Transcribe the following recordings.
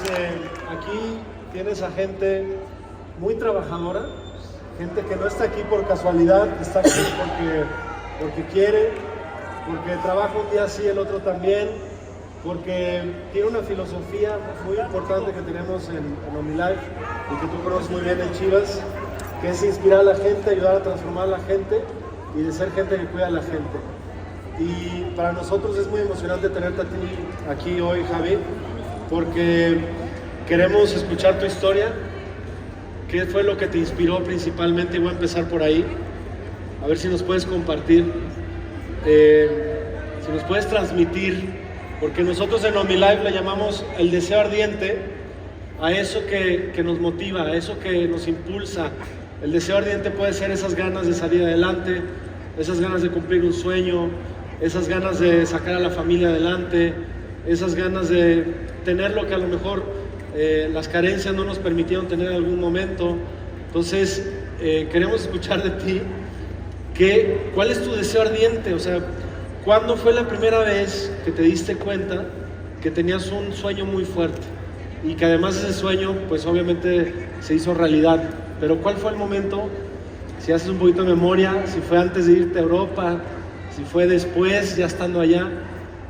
Aquí tienes a gente muy trabajadora, gente que no está aquí por casualidad, que está aquí porque quiere, porque trabaja un día así, el otro también, porque tiene una filosofía muy importante que tenemos en OmniLife y que tú conoces muy bien en Chivas, que es inspirar a la gente, ayudar a transformar a la gente y de ser gente que cuida a la gente. Y para nosotros es muy emocionante tenerte a ti aquí hoy, Javi, porque queremos escuchar tu historia. ¿Qué fue lo que te inspiró principalmente? Y voy a empezar por ahí, a ver si nos puedes compartir, si nos puedes transmitir, porque nosotros en OmniLife le llamamos el deseo ardiente a eso que nos motiva, a eso que nos impulsa. El deseo ardiente puede ser esas ganas de salir adelante, esas ganas de cumplir un sueño, esas ganas de sacar a la familia adelante, esas ganas de tener lo que a lo mejor las carencias no nos permitieron tener en algún momento. Entonces, queremos escuchar de ti ¿cuál es tu deseo ardiente? O sea, ¿cuándo fue la primera vez que te diste cuenta que tenías un sueño muy fuerte? Y que además ese sueño, pues obviamente se hizo realidad. Pero ¿cuál fue el momento? Si haces un poquito de memoria, si fue antes de irte a Europa, si fue después, ya estando allá,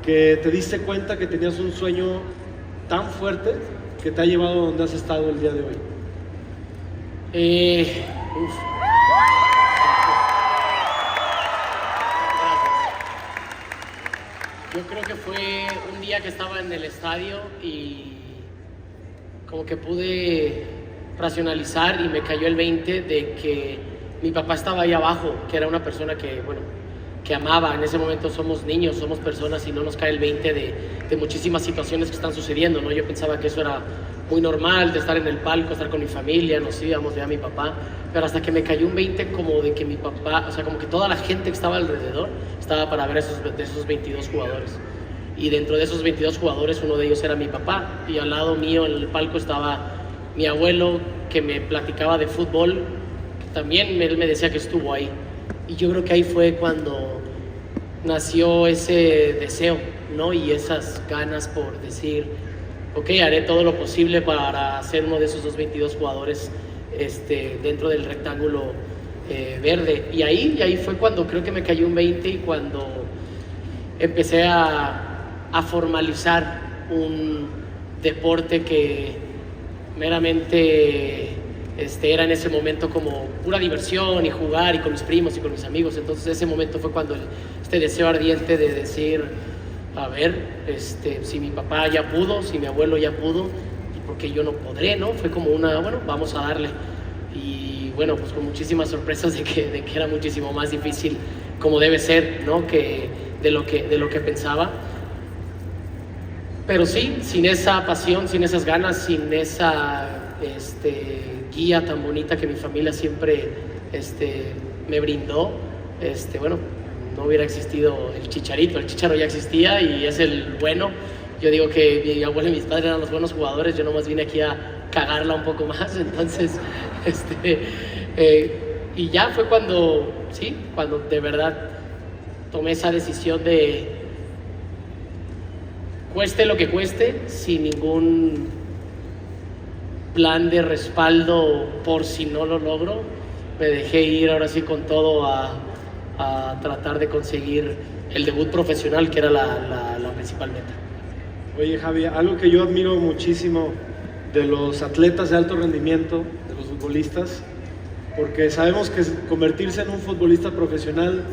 que te diste cuenta que tenías un sueño tan fuerte que te ha llevado a donde has estado el día de hoy. Gracias. Yo creo que fue un día que estaba en el estadio y como que pude racionalizar y me cayó el 20 de que mi papá estaba ahí abajo, que era una persona que, bueno, que amaba. En ese momento somos niños, somos personas y no nos cae el 20 de muchísimas situaciones que están sucediendo, ¿no? Yo pensaba que eso era muy normal, de estar en el palco, estar con mi familia, nos íbamos a ver a mi papá, pero hasta que me cayó un 20 como de que mi papá, o sea, como que toda la gente que estaba alrededor estaba para ver de esos 22 jugadores. Y dentro de esos 22 jugadores, uno de ellos era mi papá, y al lado mío en el palco estaba mi abuelo, que me platicaba de fútbol, que también él me decía que estuvo ahí. Y yo creo que ahí fue cuando nació ese deseo, ¿no? Y esas ganas por decir, ok, haré todo lo posible para ser uno de esos 22 jugadores dentro del rectángulo verde. Y ahí fue cuando creo que me cayó un 20 y cuando empecé a formalizar un deporte que meramente era en ese momento como pura diversión y jugar y con mis primos y con mis amigos. Entonces ese momento fue cuando este deseo ardiente de decir, a ver, si mi papá ya pudo, si mi abuelo ya pudo, ¿por qué yo no podré, no? Fue como bueno, vamos a darle. Y bueno, pues con muchísimas sorpresas de que era muchísimo más difícil como debe ser, ¿no? Que de lo que pensaba. Pero sí, sin esa pasión, sin esas ganas, sin esa guía tan bonita que mi familia siempre me brindó, bueno, no hubiera existido el Chicharito. El Chicharo ya existía y es el bueno. Yo digo que mi abuelo y mis padres eran los buenos jugadores, yo nomás vine aquí a cagarla un poco más. Entonces, y ya fue cuando de verdad tomé esa decisión de cueste lo que cueste, sin ningún plan de respaldo por si no lo logro. Me dejé ir ahora sí con todo a tratar de conseguir el debut profesional, que era la principal meta. Oye, Javi, algo que yo admiro muchísimo de los atletas de alto rendimiento, de los futbolistas, porque sabemos que convertirse en un futbolista profesional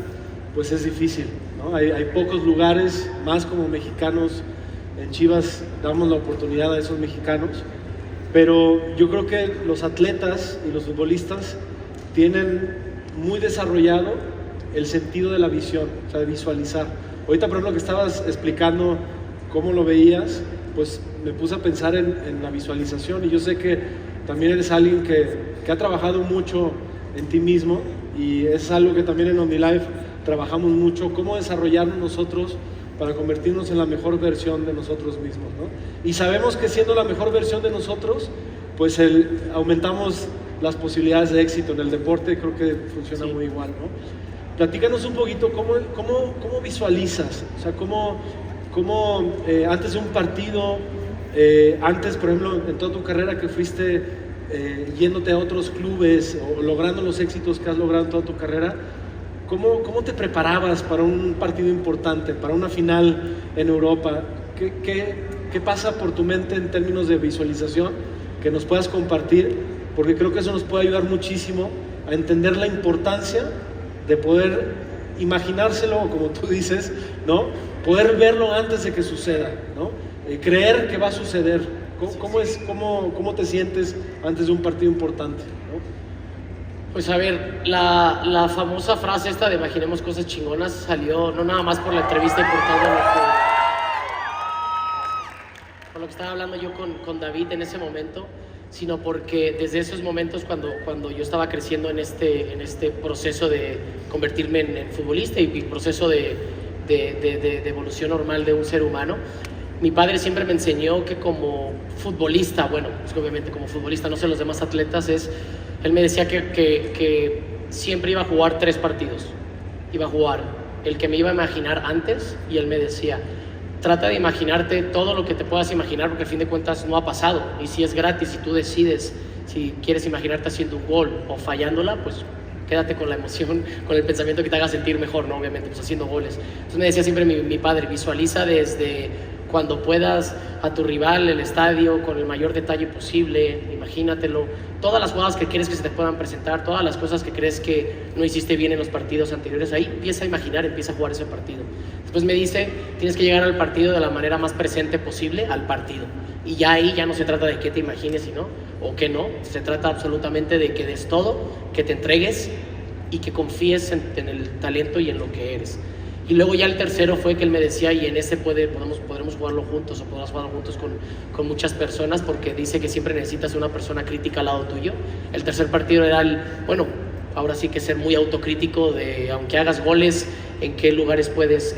pues es difícil, ¿no? Hay pocos lugares, más como mexicanos. En Chivas damos la oportunidad a esos mexicanos, pero yo creo que los atletas y los futbolistas tienen muy desarrollado el sentido de la visión, o sea, de visualizar. Ahorita, por ejemplo, que estabas explicando cómo lo veías, pues me puse a pensar en la visualización, y yo sé que también eres alguien que ha trabajado mucho en ti mismo, y es algo que también en OmniLife trabajamos mucho, cómo desarrollarnos nosotros para convertirnos en la mejor versión de nosotros mismos, ¿no? Y sabemos que siendo la mejor versión de nosotros, pues aumentamos las posibilidades de éxito en el deporte. Creo que funciona muy igual, ¿no? Platícanos un poquito cómo visualizas, o sea, cómo antes de un partido, Antes, por ejemplo, en toda tu carrera que fuiste yéndote a otros clubes o logrando los éxitos que has logrado en toda tu carrera, ¿cómo te preparabas para un partido importante, para una final en Europa? ¿Qué pasa por tu mente en términos de visualización que nos puedas compartir? Porque creo que eso nos puede ayudar muchísimo a entender la importancia de poder imaginárselo, o como tú dices, ¿no? Poder verlo antes de que suceda, ¿no? Creer que va a suceder. ¿Cómo te sientes antes de un partido importante, ¿no? Pues a ver, la famosa frase esta de imaginemos cosas chingonas salió no nada más por la entrevista y por lo que estaba hablando yo con David en ese momento, sino porque desde esos momentos cuando yo estaba creciendo en este proceso de convertirme en futbolista y proceso de evolución normal de un ser humano, mi padre siempre me enseñó que como futbolista, bueno, pues obviamente como futbolista, no sé los demás atletas, él me decía que siempre iba a jugar 3 partidos. Iba a jugar el que me iba a imaginar antes, y él me decía, trata de imaginarte todo lo que te puedas imaginar, porque al fin de cuentas no ha pasado, y si es gratis y tú decides si quieres imaginarte haciendo un gol o fallándola, pues quédate con la emoción, con el pensamiento que te haga sentir mejor, ¿no? Obviamente, pues haciendo goles. Entonces me decía siempre mi padre, visualiza desde cuando puedas a tu rival el estadio con el mayor detalle posible, imagínatelo, todas las jugadas que quieres que se te puedan presentar, todas las cosas que crees que no hiciste bien en los partidos anteriores, ahí empieza a imaginar, empieza a jugar ese partido. Después me dice, tienes que llegar al partido de la manera más presente posible al partido, y ya ahí ya no se trata de qué te imagines o qué no, se trata absolutamente de que des todo, que te entregues y que confíes en el talento y en lo que eres. Y luego ya el tercero fue que él me decía, y en ese podremos jugarlo juntos, o podrás jugarlo juntos con muchas personas, porque dice que siempre necesitas una persona crítica al lado tuyo. El tercer partido era ahora sí que ser muy autocrítico de, aunque hagas goles, en qué lugares puedes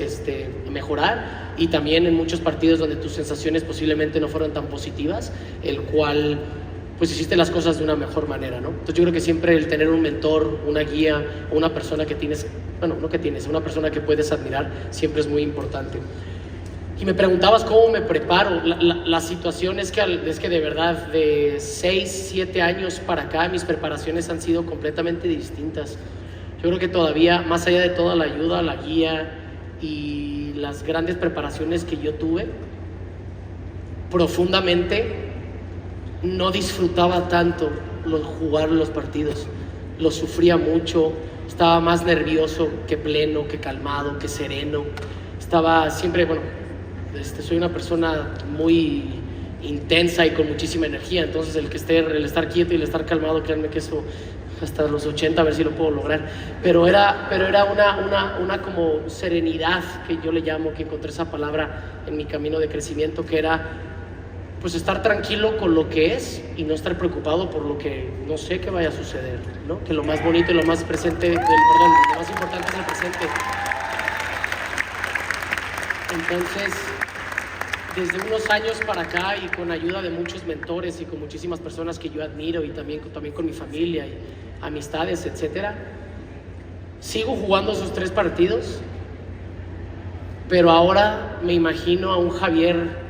mejorar, y también en muchos partidos donde tus sensaciones posiblemente no fueron tan positivas, el cual pues hiciste las cosas de una mejor manera, ¿no? Entonces yo creo que siempre el tener un mentor, una guía, o una persona que tienes, una persona que puedes admirar, siempre es muy importante. Y me preguntabas cómo me preparo. La situación es que de verdad de 6, 7 años para acá mis preparaciones han sido completamente distintas. Yo creo que todavía, más allá de toda la ayuda, la guía y las grandes preparaciones que yo tuve, profundamente no disfrutaba tanto jugar los partidos, lo sufría mucho, estaba más nervioso que pleno, que calmado, que sereno, estaba siempre, soy una persona muy intensa y con muchísima energía, entonces el estar quieto y el estar calmado, créanme que eso hasta los 80 a ver si lo puedo lograr, pero era una como serenidad, que yo le llamo, que encontré esa palabra en mi camino de crecimiento, que era pues estar tranquilo con lo que es y no estar preocupado por lo que no sé que vaya a suceder, ¿no? Que lo más bonito y lo más importante es el presente. Entonces, desde unos años para acá, y con ayuda de muchos mentores y con muchísimas personas que yo admiro, y también con mi familia y amistades, etcétera, sigo jugando esos 3 partidos, pero ahora me imagino a un Javier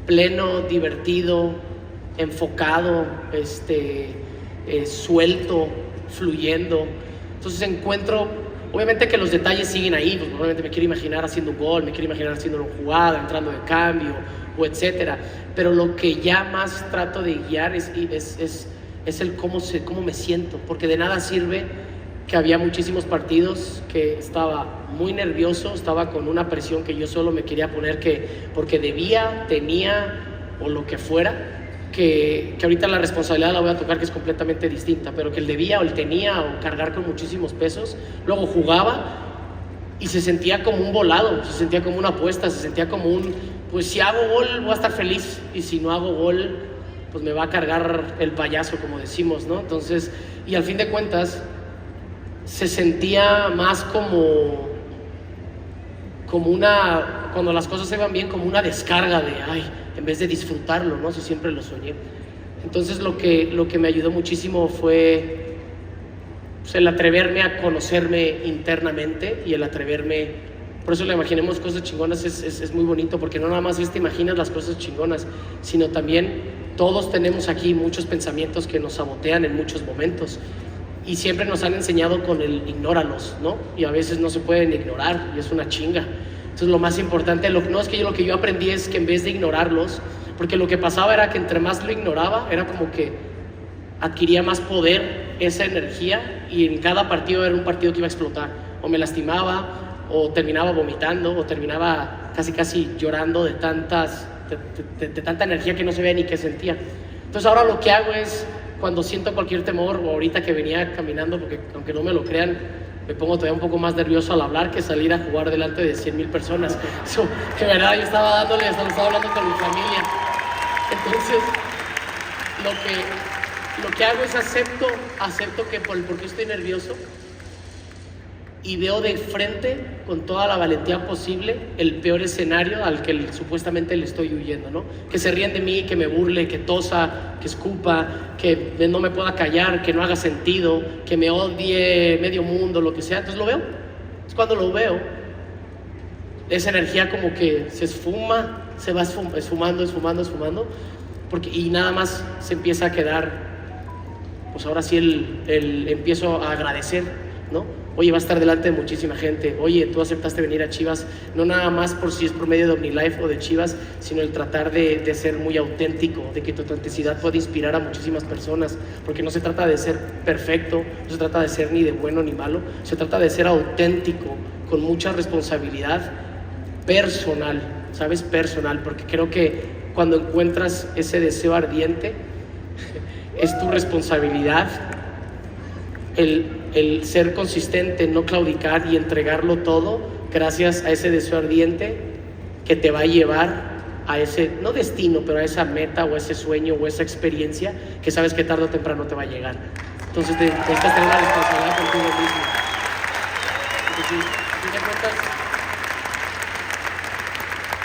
pleno, divertido, enfocado, suelto, fluyendo. Entonces encuentro, obviamente que los detalles siguen ahí, pues probablemente me quiero imaginar haciendo un gol, me quiero imaginar haciendo una jugada, entrando de cambio, o etcétera. Pero lo que ya más trato de guiar es el cómo me siento, porque de nada sirve que había muchísimos partidos que estaba muy nervioso, estaba con una presión que yo solo me quería poner, porque tenía o lo que fuera, que ahorita la responsabilidad la voy a tocar, que es completamente distinta, pero que el debía o el tenía o cargar con muchísimos pesos, luego jugaba y se sentía como un volado, se sentía como una apuesta, se sentía como pues si hago gol voy a estar feliz, y si no hago gol pues me va a cargar el payaso, como decimos, ¿no? Entonces, y al fin de cuentas se sentía más como cuando las cosas se van bien, como una descarga de, en vez de disfrutarlo, ¿no? Eso siempre lo soñé. Entonces lo que me ayudó muchísimo fue pues, el atreverme a conocerme internamente, y el atreverme Por eso le imaginemos cosas chingonas, es muy bonito, porque no nada más te imaginas las cosas chingonas, sino también todos tenemos aquí muchos pensamientos que nos sabotean en muchos momentos. Y siempre nos han enseñado con el ignóralos, ¿no? Y a veces no se pueden ignorar y es una chinga. Entonces lo más importante, lo que yo aprendí es que en vez de ignorarlos, porque lo que pasaba era que entre más lo ignoraba, era como que adquiría más poder esa energía y en cada partido era un partido que iba a explotar. O me lastimaba, o terminaba vomitando, o terminaba casi llorando de tanta energía que no se veía ni qué sentía. Entonces ahora lo que hago es, cuando siento cualquier temor, o ahorita que venía caminando, porque aunque no me lo crean, me pongo todavía un poco más nervioso al hablar que salir a jugar delante de 100,000 personas. Eso, de verdad, yo estaba dándole, hasta lo estaba hablando con mi familia. Entonces, lo que hago es acepto que por qué estoy nervioso, y veo de frente, con toda la valentía posible, el peor escenario al que supuestamente le estoy huyendo, ¿no? Que se ríen de mí, que me burle, que tosa, que escupa, que no me pueda callar, que no haga sentido, que me odie medio mundo, lo que sea. Entonces lo veo. Es cuando lo veo, esa energía como que se esfuma, se va esfumando, y nada más se empieza a quedar, pues ahora sí empiezo a agradecer, ¿no? Oye, va a estar delante de muchísima gente. Oye, tú aceptaste venir a Chivas, no nada más por si es por medio de OmniLife o de Chivas, sino el tratar de ser muy auténtico, de que tu autenticidad pueda inspirar a muchísimas personas, porque no se trata de ser perfecto, no se trata de ser ni de bueno ni malo, se trata de ser auténtico, con mucha responsabilidad personal, ¿sabes? Personal, porque creo que cuando encuentras ese deseo ardiente, es tu responsabilidad el ser consistente, no claudicar y entregarlo todo gracias a ese deseo ardiente que te va a llevar a ese, no destino, pero a esa meta o ese sueño o esa experiencia que sabes que tarde o temprano te va a llegar. Entonces necesitas tener la responsabilidad contigo mismo. Porque si te cuentas,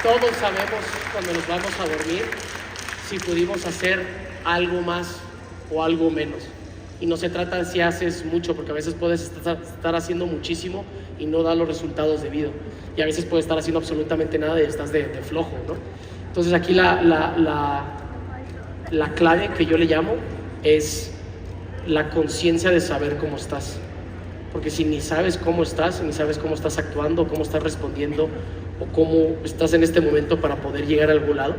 todos sabemos cuando nos vamos a dormir si pudimos hacer algo más o algo menos. Y no se trata de si haces mucho, porque a veces puedes estar haciendo muchísimo y no da los resultados debido. Y a veces puedes estar haciendo absolutamente nada y estás de flojo, ¿no? Entonces aquí la clave que yo le llamo es la conciencia de saber cómo estás. Porque si ni sabes cómo estás, ni sabes cómo estás actuando, cómo estás respondiendo, o cómo estás en este momento para poder llegar a algún lado,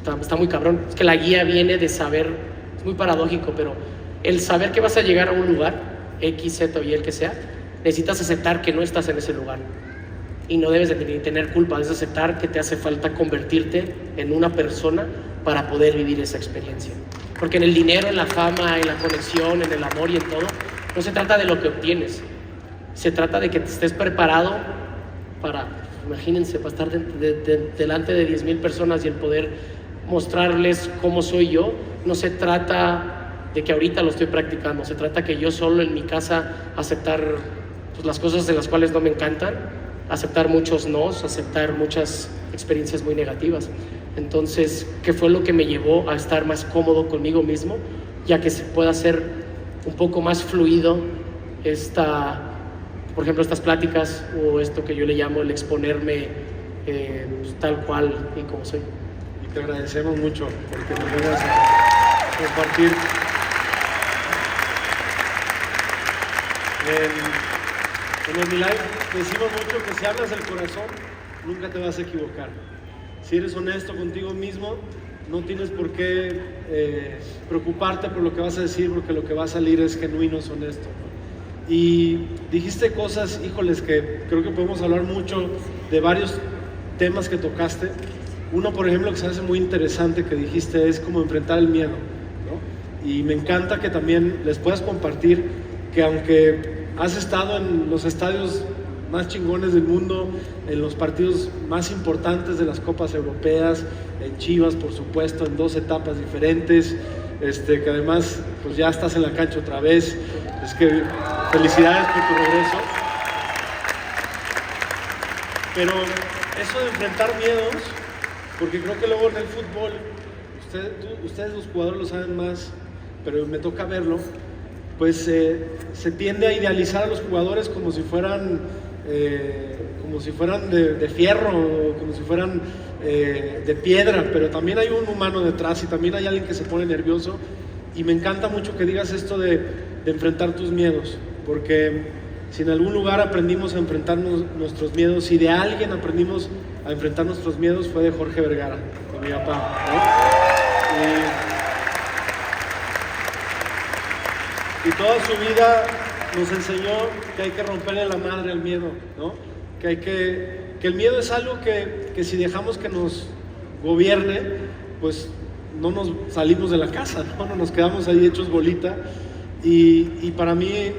pues está muy cabrón. Es que la guía viene de saber. Muy paradójico, pero el saber que vas a llegar a un lugar, X, Z o Y, el que sea, necesitas aceptar que no estás en ese lugar. Y no debes de tener culpa, debes aceptar que te hace falta convertirte en una persona para poder vivir esa experiencia. Porque en el dinero, en la fama, en la conexión, en el amor y en todo, no se trata de lo que obtienes. Se trata de que te estés preparado para, imagínense, para estar delante de 10,000 personas y el poder mostrarles cómo soy yo. No se trata de que ahorita lo estoy practicando, se trata que yo solo en mi casa aceptar pues, las cosas de las cuales no me encantan, aceptar muchos nos, aceptar muchas experiencias muy negativas. Entonces, ¿qué fue lo que me llevó a estar más cómodo conmigo mismo? Ya que se pueda hacer un poco más fluido por ejemplo, estas pláticas o esto que yo le llamo el exponerme pues, tal cual y como soy. Te agradecemos mucho porque nos vengas a compartir. En OmniLife decimos mucho que si hablas del corazón, nunca te vas a equivocar. Si eres honesto contigo mismo, no tienes por qué preocuparte por lo que vas a decir, porque lo que va a salir es genuino, es honesto, ¿no? Y dijiste cosas, híjoles, que creo que podemos hablar mucho de varios temas que tocaste. Uno, por ejemplo, que se hace muy interesante que dijiste es como enfrentar el miedo, ¿no? Y me encanta que también les puedas compartir que aunque has estado en los estadios más chingones del mundo, en los partidos más importantes de las copas europeas, en Chivas, por supuesto, en 2 etapas diferentes, que además pues ya estás en la cancha otra vez, es que felicidades por tu regreso. Pero eso de enfrentar miedos, porque creo que luego en el fútbol, ustedes los jugadores lo saben más, pero me toca verlo, pues se tiende a idealizar a los jugadores como si fueran como si fueran de fierro, como si fueran de piedra, pero también hay un humano detrás y también hay alguien que se pone nervioso. Y me encanta mucho que digas esto de enfrentar tus miedos, porque si en algún lugar aprendimos a enfrentar nuestros miedos, si de alguien aprendimos a enfrentar nuestros miedos, fue de Jorge Vergara, de mi papá, ¿no? Y toda su vida nos enseñó que hay que romperle la madre al miedo, ¿no? Que el miedo es algo que si dejamos que nos gobierne, pues no nos salimos de la casa, ¿no? No nos quedamos ahí hechos bolita. Y para mí,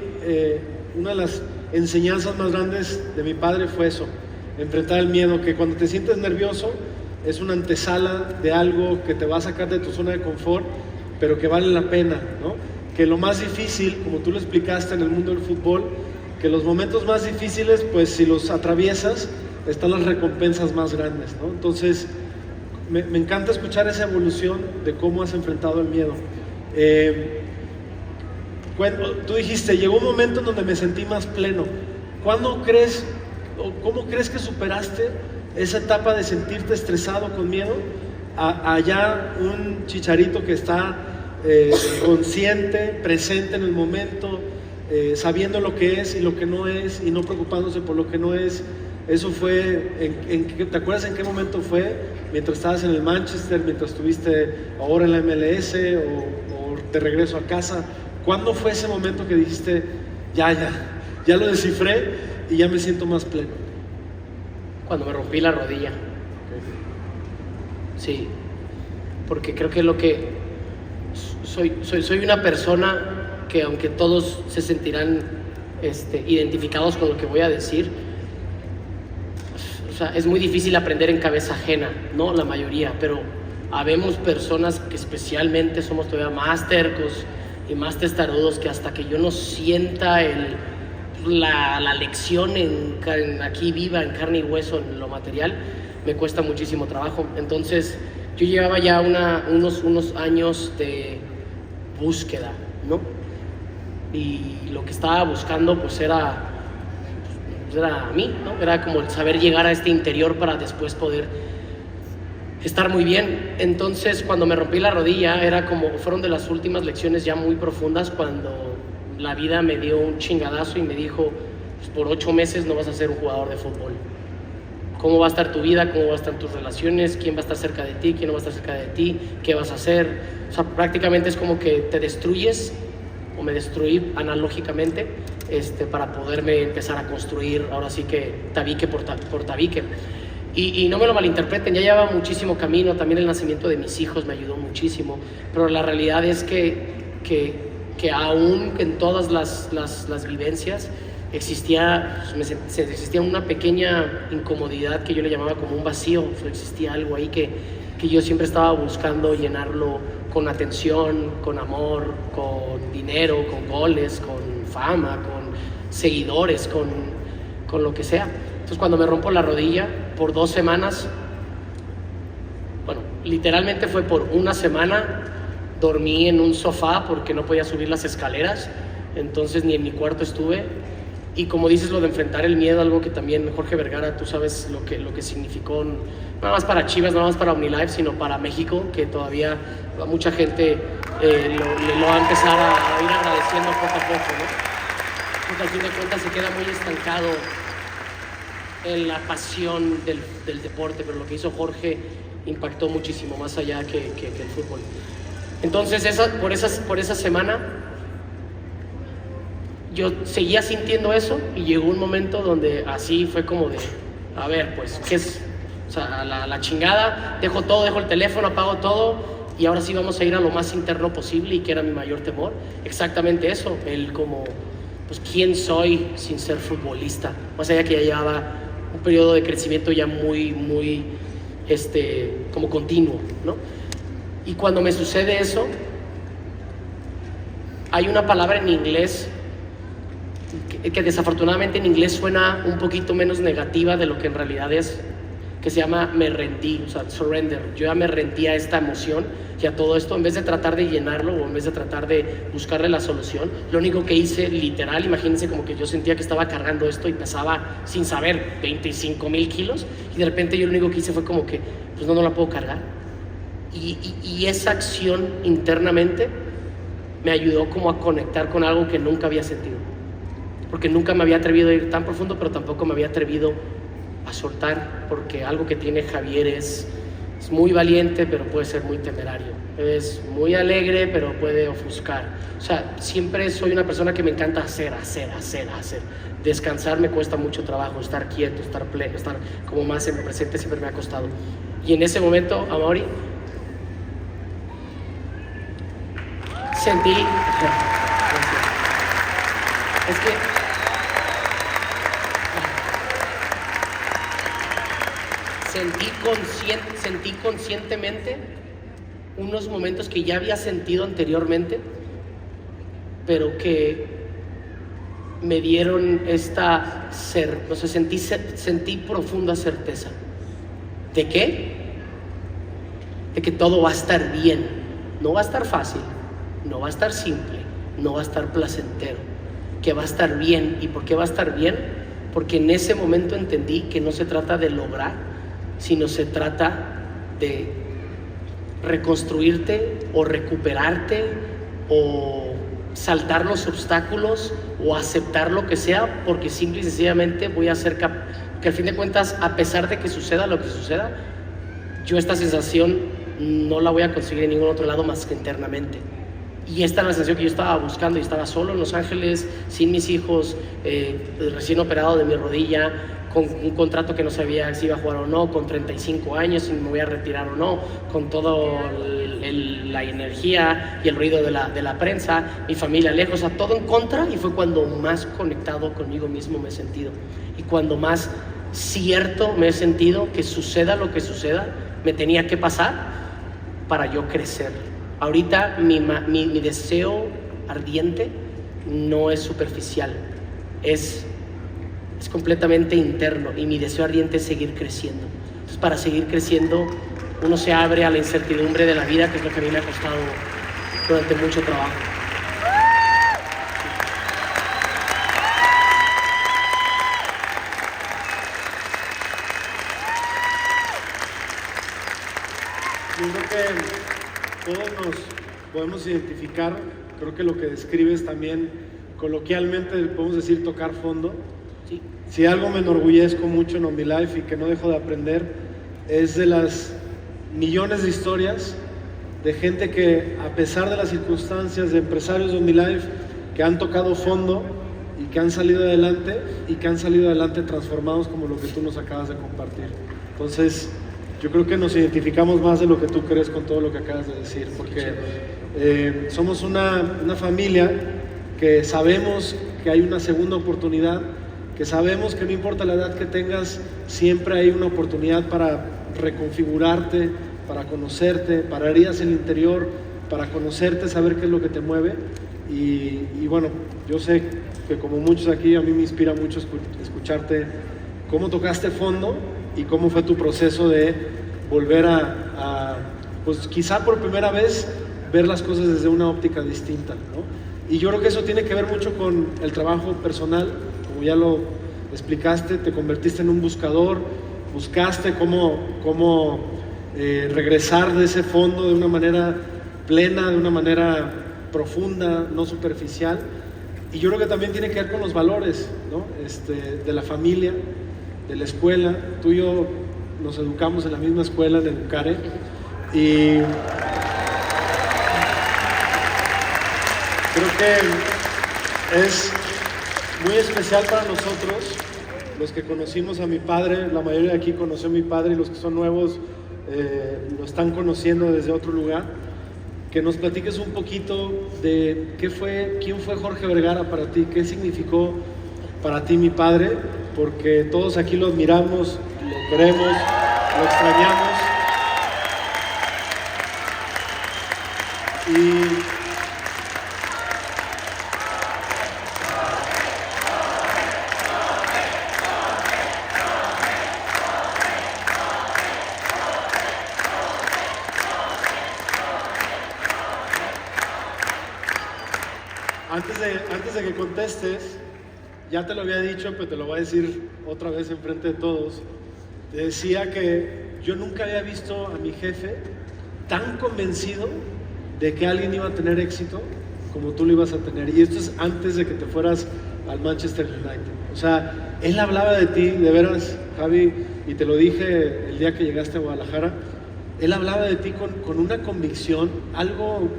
una de las enseñanzas más grandes de mi padre fue eso, enfrentar el miedo, que cuando te sientes nervioso es una antesala de algo que te va a sacar de tu zona de confort, pero que vale la pena, ¿no? Que lo más difícil, como tú lo explicaste en el mundo del fútbol, que los momentos más difíciles, pues si los atraviesas, están las recompensas más grandes, ¿no? Entonces, me encanta escuchar esa evolución de cómo has enfrentado el miedo. Tú dijiste, llegó un momento en donde me sentí más pleno. ¿Cuándo crees, o cómo crees que superaste esa etapa de sentirte estresado con miedo a ya un Chicharito que está consciente, presente en el momento, sabiendo lo que es y lo que no es y no preocupándose por lo que no es? Eso fue, ¿te acuerdas en qué momento fue? Mientras estabas en el Manchester, mientras estuviste ahora en la MLS o de regreso a casa. ¿Cuándo fue ese momento que dijiste, ya lo descifré y ya me siento más pleno? Cuando me rompí la rodilla. Sí, porque creo que lo que soy una persona que, aunque todos se sentirán identificados con lo que voy a decir, o sea, es muy difícil aprender en cabeza ajena, ¿no? La mayoría, pero habemos personas que especialmente somos todavía más tercos y más testarudos, que hasta que yo no sienta la lección aquí viva, en carne y hueso, en lo material, me cuesta muchísimo trabajo. Entonces yo llevaba ya unos años de búsqueda, ¿no? Y lo que estaba buscando pues era a mí, ¿no? Era como el saber llegar a este interior para después poder estar muy bien. Entonces, cuando me rompí la rodilla, fueron de las últimas lecciones ya muy profundas, cuando la vida me dio un chingadazo y me dijo, pues por 8 meses no vas a ser un jugador de fútbol. ¿Cómo va a estar tu vida? ¿Cómo van a estar tus relaciones? ¿Quién va a estar cerca de ti? ¿Quién no va a estar cerca de ti? ¿Qué vas a hacer? O sea, prácticamente es como que te destruyes, o me destruí analógicamente, para poderme empezar a construir, ahora sí que tabique por tabique. Y no me lo malinterpreten, ya llevaba muchísimo camino, también el nacimiento de mis hijos me ayudó muchísimo, pero la realidad es que aún en todas las vivencias existía una pequeña incomodidad que yo le llamaba como un vacío. O sea, existía algo ahí que yo siempre estaba buscando llenarlo con atención, con amor, con dinero, con goles, con fama, con seguidores, con lo que sea. Entonces, cuando me rompo la rodilla, por 2 semanas, bueno, literalmente fue por 1 semana, dormí en un sofá porque no podía subir las escaleras, entonces ni en mi cuarto estuve. Y como dices, lo de enfrentar el miedo, algo que también Jorge Vergara, tú sabes lo que significó, no nada más para Chivas, no nada más para OmniLife, sino para México, que todavía mucha gente lo va a empezar a ir agradeciendo poco a poco, ¿no? Porque al fin de cuentas se queda muy estancado en la pasión del deporte, pero lo que hizo Jorge impactó muchísimo más allá que el fútbol. Entonces, por esa semana yo seguía sintiendo eso, y llegó un momento donde así fue como de, a ver, pues, ¿qué es? O sea, la chingada, dejo todo, dejo el teléfono, apago todo, y ahora sí vamos a ir a lo más interno posible, y que era mi mayor temor, exactamente eso, pues, ¿quién soy sin ser futbolista? Más allá que ya llevaba un periodo de crecimiento ya muy, muy, como continuo, ¿no? Y cuando me sucede eso, hay una palabra en inglés que desafortunadamente en inglés suena un poquito menos negativa de lo que en realidad es, que se llama Me rendí, o sea, surrender. Yo ya me rendí a esta emoción y a todo esto, en vez de tratar de llenarlo o en vez de tratar de buscarle la solución, lo único que hice, literal, imagínense como que yo sentía que estaba cargando esto y pesaba, sin saber, 25,000 kilos, y de repente yo lo único que hice fue como que, pues no la puedo cargar. Y esa acción internamente me ayudó como a conectar con algo que nunca había sentido, porque nunca me había atrevido a ir tan profundo, pero tampoco me había atrevido a soltar, porque algo que tiene Javier es muy valiente, pero puede ser muy temerario, es muy alegre, pero puede ofuscar. O sea, siempre soy una persona que me encanta hacer. Descansar me cuesta mucho trabajo, estar quieto, estar pleno, estar como más en el presente siempre me ha costado. Y en ese momento, Amaury, sentí, es que sentí conscientemente unos momentos que ya había sentido anteriormente, pero que me dieron sentí profunda certeza. ¿De qué? De que todo va a estar bien. No va a estar fácil, no va a estar simple, no va a estar placentero, que va a estar bien. ¿Y por qué va a estar bien? Porque en ese momento entendí que no se trata de lograr, sino se trata de reconstruirte o recuperarte o saltar los obstáculos o aceptar lo que sea, porque simple y sencillamente voy a ser que al fin de cuentas, a pesar de que suceda lo que suceda, yo esta sensación no la voy a conseguir en ningún otro lado más que internamente. Y esta era la sensación que yo estaba buscando, y estaba solo en Los Ángeles, sin mis hijos, recién operado de mi rodilla, con un contrato que no sabía si iba a jugar o no, con 35 años, si me voy a retirar o no, con toda la energía y el ruido de la prensa, mi familia lejos, o sea, todo en contra, y fue cuando más conectado conmigo mismo me he sentido, y cuando más cierto me he sentido que suceda lo que suceda, me tenía que pasar para yo crecer. Ahorita mi deseo ardiente no es superficial, es completamente interno, y mi deseo ardiente es seguir creciendo. Entonces, para seguir creciendo, uno se abre a la incertidumbre de la vida, que es lo que a mí me ha costado durante mucho trabajo. Yo creo que todos nos podemos identificar, creo que lo que describes también, coloquialmente podemos decir tocar fondo. Sí. Si algo me enorgullezco mucho en OmniLife y que no dejo de aprender, es de las millones de historias de gente que, a pesar de las circunstancias, de empresarios de OmniLife que han tocado fondo y que han salido adelante, y que han salido adelante transformados como lo que tú nos acabas de compartir. Entonces, yo creo que nos identificamos más de lo que tú crees con todo lo que acabas de decir, porque somos una familia que sabemos que hay una segunda oportunidad, que sabemos que no importa la edad que tengas, siempre hay una oportunidad para reconfigurarte, para conocerte, para ir hacia el interior, para conocerte, saber qué es lo que te mueve. Y bueno, yo sé que como muchos aquí, a mí me inspira mucho escucharte cómo tocaste fondo y cómo fue tu proceso de volver pues quizá por primera vez, ver las cosas desde una óptica distinta, ¿no? Y yo creo que eso tiene que ver mucho con el trabajo personal. Como ya lo explicaste, te convertiste en un buscador, buscaste cómo regresar de ese fondo de una manera plena, de una manera profunda, no superficial. Y yo creo que también tiene que ver con los valores, ¿no? De la familia, de la escuela. Tú y yo nos educamos en la misma escuela, en el UCARE, y creo que es muy especial para nosotros, los que conocimos a mi padre. La mayoría de aquí conoció a mi padre, y los que son nuevos lo están conociendo desde otro lugar. Que nos platiques un poquito de quién fue Jorge Vergara para ti, qué significó para ti mi padre, porque todos aquí lo admiramos, lo queremos, lo extrañamos. Antes de que contestes, ya te lo había dicho, pero te lo voy a decir otra vez enfrente de todos. Te decía que yo nunca había visto a mi jefe tan convencido de que alguien iba a tener éxito como tú lo ibas a tener. Y esto es antes de que te fueras al Manchester United. O sea, él hablaba de ti, de veras, Javi, y te lo dije el día que llegaste a Guadalajara. Él hablaba de ti con una convicción, algo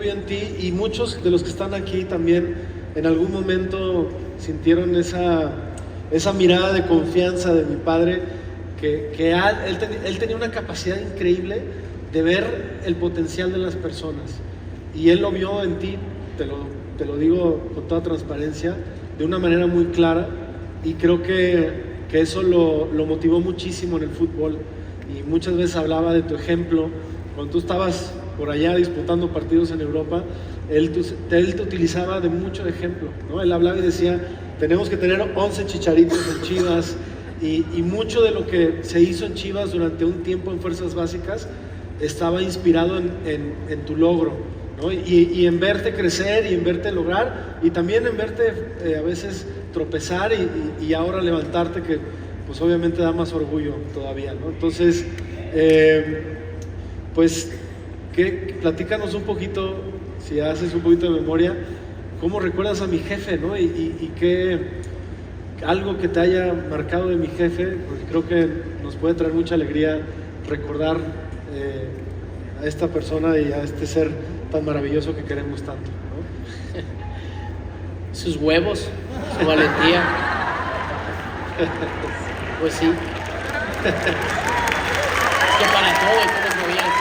vio en ti, y muchos de los que están aquí también en algún momento sintieron esa mirada de confianza de mi padre, que él tenía una capacidad increíble de ver el potencial de las personas, y él lo vio en ti, te lo digo con toda transparencia, de una manera muy clara, y creo que eso lo motivó muchísimo en el fútbol, y muchas veces hablaba de tu ejemplo. Cuando tú estabas por allá disputando partidos en Europa, él te utilizaba de mucho ejemplo, ¿no? Él hablaba y decía, tenemos que tener 11 chicharitos en Chivas, y mucho de lo que se hizo en Chivas durante un tiempo en Fuerzas Básicas estaba inspirado en tu logro, ¿no? Y en verte crecer y en verte lograr, y también en verte a veces tropezar y ahora levantarte, que pues obviamente da más orgullo todavía, ¿no? Entonces, pues platícanos un poquito, si haces un poquito de memoria, ¿cómo recuerdas a mi jefe, ¿no? Y algo que te haya marcado de mi jefe, porque creo que nos puede traer mucha alegría recordar a esta persona y a este ser tan maravilloso que queremos tanto, ¿no? Sus huevos, su valentía. Pues sí. Que para todo, ¿cómo sabías?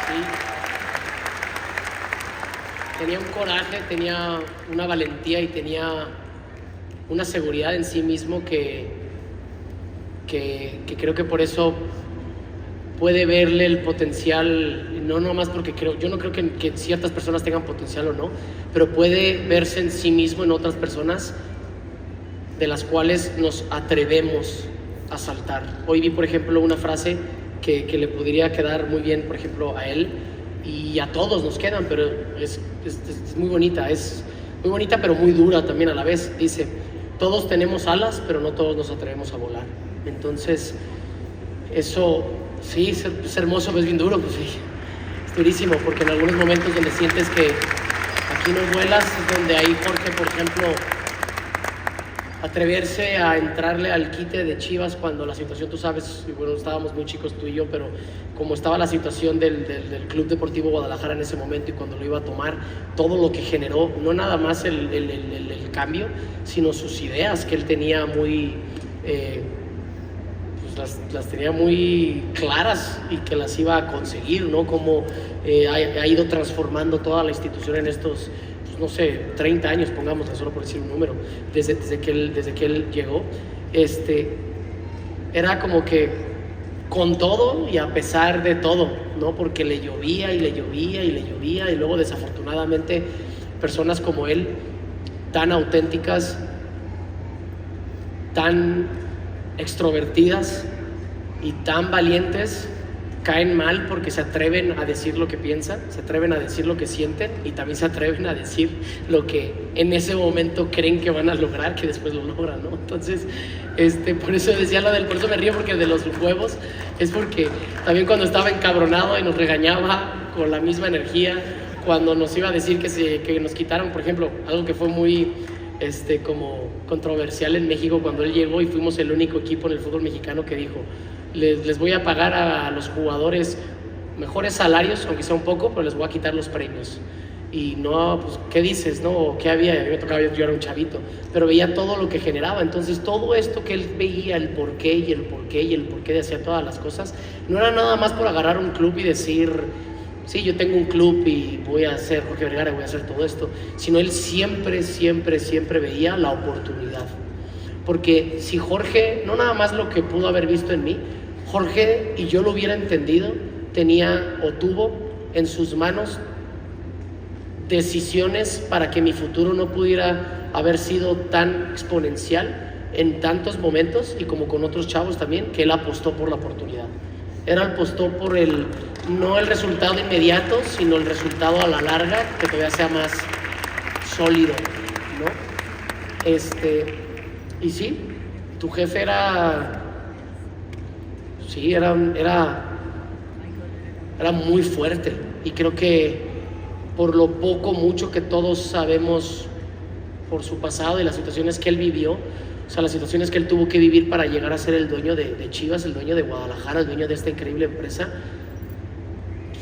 Sí. Tenía un coraje, tenía una valentía y tenía una seguridad en sí mismo que creo que por eso puede verle el potencial, no nomás porque yo no creo que ciertas personas tengan potencial o no, pero puede verse en sí mismo en otras personas de las cuales nos atrevemos a saltar. Hoy vi, por ejemplo, una frase que le podría quedar muy bien, por ejemplo, a él, y a todos nos quedan, pero es muy bonita, pero muy dura también a la vez. Dice, todos tenemos alas, pero no todos nos atrevemos a volar. Entonces, eso, sí, es hermoso, pero es bien duro, pues sí, es durísimo, porque en algunos momentos donde sientes que aquí no vuelas, es donde ahí Jorge, por ejemplo, atreverse a entrarle al quite de Chivas cuando la situación, tú sabes, y bueno, estábamos muy chicos tú y yo, pero como estaba la situación del Club Deportivo Guadalajara en ese momento y cuando lo iba a tomar, todo lo que generó, no nada más el cambio, sino sus ideas que él tenía muy, pues las tenía muy claras y que las iba a conseguir, ¿no? Como ha ido transformando toda la institución en estos, no sé, 30 años, pongámosle, solo por decir un número, desde que él llegó, era como que con todo y a pesar de todo, ¿no? Porque le llovía y le llovía y le llovía, y luego desafortunadamente personas como él, tan auténticas, tan extrovertidas y tan valientes, caen mal porque se atreven a decir lo que piensan, se atreven a decir lo que sienten y también se atreven a decir lo que en ese momento creen que van a lograr, que después lo logran, ¿no? Entonces, por eso decía por eso me río, porque de los huevos es porque también cuando estaba encabronado y nos regañaba con la misma energía, cuando nos iba a decir que nos quitaron, por ejemplo, algo que fue muy como controversial en México cuando él llegó, y fuimos el único equipo en el fútbol mexicano que dijo, les voy a pagar a los jugadores mejores salarios, aunque sea un poco, pero les voy a quitar los premios. Y no, pues, ¿qué dices, no? ¿Qué había? A mí me tocaba, yo era un chavito, pero veía todo lo que generaba. Entonces, todo esto que él veía, el porqué y el porqué y el porqué de hacer todas las cosas, no era nada más por agarrar un club y decir, sí, yo tengo un club y voy a ser Jorge Vergara y voy a hacer todo esto, sino él siempre veía la oportunidad. Porque si Jorge, no nada más lo que pudo haber visto en mí, Jorge, y yo lo hubiera entendido, tenía o tuvo en sus manos decisiones para que mi futuro no pudiera haber sido tan exponencial en tantos momentos, y como con otros chavos también, que él apostó por la oportunidad. Él apostó por no el resultado inmediato, sino el resultado a la larga, que todavía sea más sólido, ¿no? Y sí, tu jefe era muy fuerte, y creo que por lo mucho que todos sabemos por su pasado y las situaciones que él vivió, o sea, las situaciones que él tuvo que vivir para llegar a ser el dueño de Chivas, el dueño de Guadalajara, el dueño de esta increíble empresa.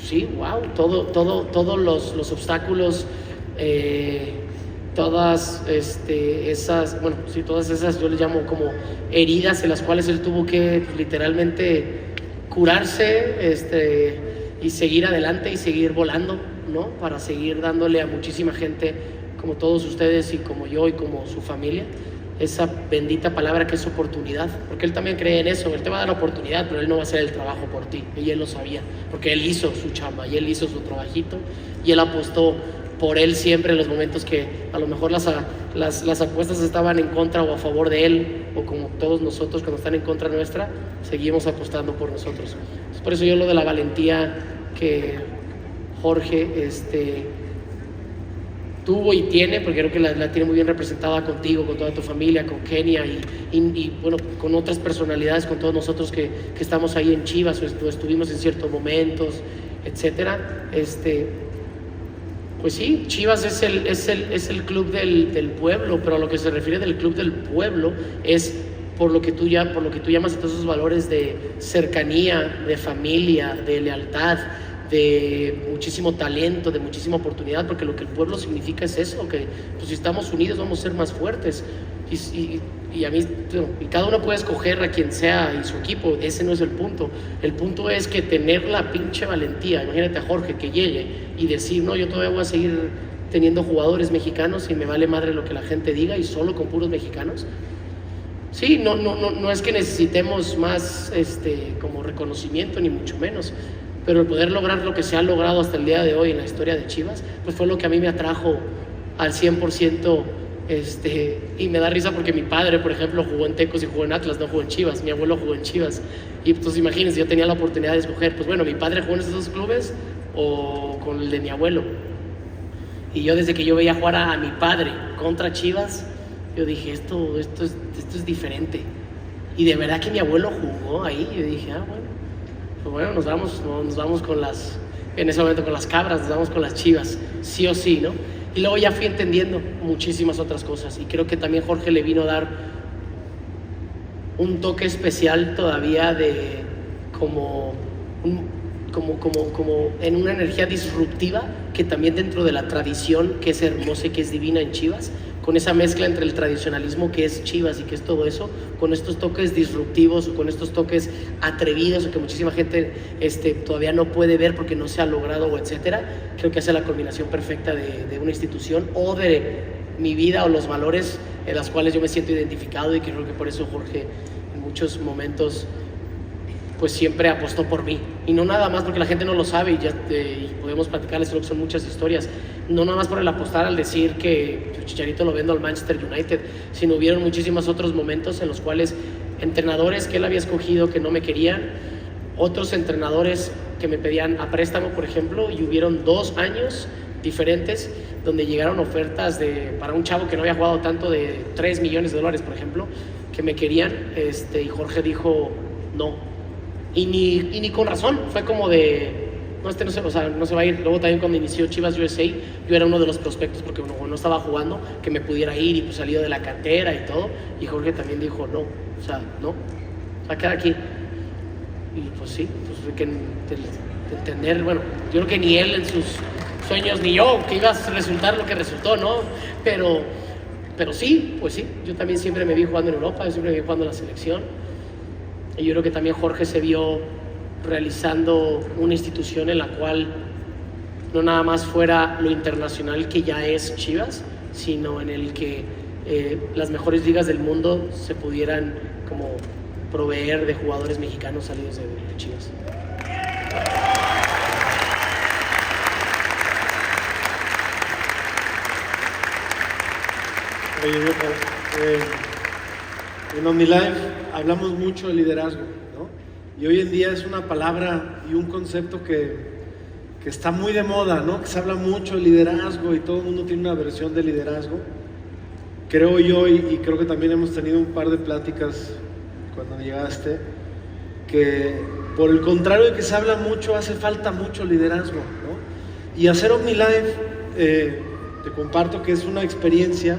Sí, wow, todos los obstáculos, todas esas yo les llamo como heridas en las cuales él tuvo que literalmente curarse, y seguir adelante y seguir volando, ¿no? Para seguir dándole a muchísima gente como todos ustedes y como yo y como su familia esa bendita palabra que es oportunidad, porque él también cree en eso. Él te va a dar la oportunidad, pero él no va a hacer el trabajo por ti, y él lo sabía, porque él hizo su chamba y él hizo su trabajito, y él apostó por él siempre en los momentos que a lo mejor las apuestas estaban en contra o a favor de él, o como todos nosotros cuando están en contra nuestra, seguimos apostando por nosotros. Entonces, por eso yo lo de la valentía que Jorge tuvo y tiene, porque creo que la tiene muy bien representada contigo, con toda tu familia, con Kenia y bueno, con otras personalidades, con todos nosotros que estamos ahí en Chivas o estuvimos en ciertos momentos, etcétera. Pues sí, Chivas es el club del pueblo, pero a lo que se refiere del club del pueblo es por lo que tú llamas a todos esos valores de cercanía, de familia, de lealtad, de muchísimo talento, de muchísima oportunidad, porque lo que el pueblo significa es eso, que pues, si estamos unidos vamos a ser más fuertes, y a mí, y cada uno puede escoger a quien sea y su equipo. Ese no es el punto es que tener la pinche valentía. Imagínate a Jorge que llegue y decir, no, yo todavía voy a seguir teniendo jugadores mexicanos y me vale madre lo que la gente diga, y solo con puros mexicanos. Sí, no es que necesitemos más como reconocimiento, ni mucho menos, pero el poder lograr lo que se ha logrado hasta el día de hoy en la historia de Chivas, pues fue lo que a mí me atrajo al 100%, y me da risa porque mi padre, por ejemplo, jugó en Tecos y jugó en Atlas, no jugó en Chivas. Mi abuelo jugó en Chivas, y pues imagínense, yo tenía la oportunidad de escoger, pues bueno, mi padre jugó en esos dos clubes o con el de mi abuelo, y yo desde que yo veía jugar a mi padre contra Chivas, yo dije, esto es diferente, y de verdad que mi abuelo jugó ahí. Yo dije, bueno, pues bueno, nos vamos con en ese momento con las cabras, nos vamos con las Chivas, sí o sí, ¿no? Y luego ya fui entendiendo muchísimas otras cosas, y creo que también Jorge le vino a dar un toque especial todavía de como en una energía disruptiva, que también dentro de la tradición que es hermosa y que es divina en Chivas, con esa mezcla entre el tradicionalismo que es Chivas y que es todo eso, con estos toques disruptivos, con estos toques atrevidos que muchísima gente todavía no puede ver porque no se ha logrado, o etcétera. Creo que hace la combinación perfecta de una institución o de mi vida o los valores en los cuales yo me siento identificado, y creo que por eso Jorge en muchos momentos pues siempre apostó por mí, y no nada más porque la gente no lo sabe, y podemos platicarles, creo que son muchas historias, no nada más por el apostar al decir que Chicharito lo vendo al Manchester United, sino hubieron muchísimos otros momentos en los cuales entrenadores que él había escogido que no me querían, otros entrenadores que me pedían a préstamo, por ejemplo, y hubieron 2 años diferentes donde llegaron ofertas para un chavo que no había jugado tanto, de $3 millones, por ejemplo, que me querían, y Jorge dijo no. Y ni con razón, fue como de, no se va a ir. Luego también cuando inició Chivas USA, yo era uno de los prospectos, porque no estaba jugando, que me pudiera ir, y pues salido de la cantera y todo, y Jorge también dijo no, va a quedar aquí. Y pues sí, pues hay que entender, bueno, yo creo que ni él en sus sueños, ni yo, que iba a resultar lo que resultó, ¿no? Pero sí, pues sí, yo también siempre me vi jugando en Europa, yo siempre me vi jugando en la selección. Y yo creo que también Jorge se vio realizando una institución en la cual no nada más fuera lo internacional que ya es Chivas, sino en el que las mejores ligas del mundo se pudieran como proveer de jugadores mexicanos salidos de Chivas. Oye, en OmniLife hablamos mucho de liderazgo, ¿no? y hoy en día es una palabra y un concepto que está muy de moda, ¿no? Que se habla mucho de liderazgo y todo el mundo tiene una versión de liderazgo. Creo yo, y creo que también hemos tenido un par de pláticas cuando llegaste, que por el contrario de que se habla mucho, hace falta mucho liderazgo, ¿no? Y hacer OmniLife, te comparto que es una experiencia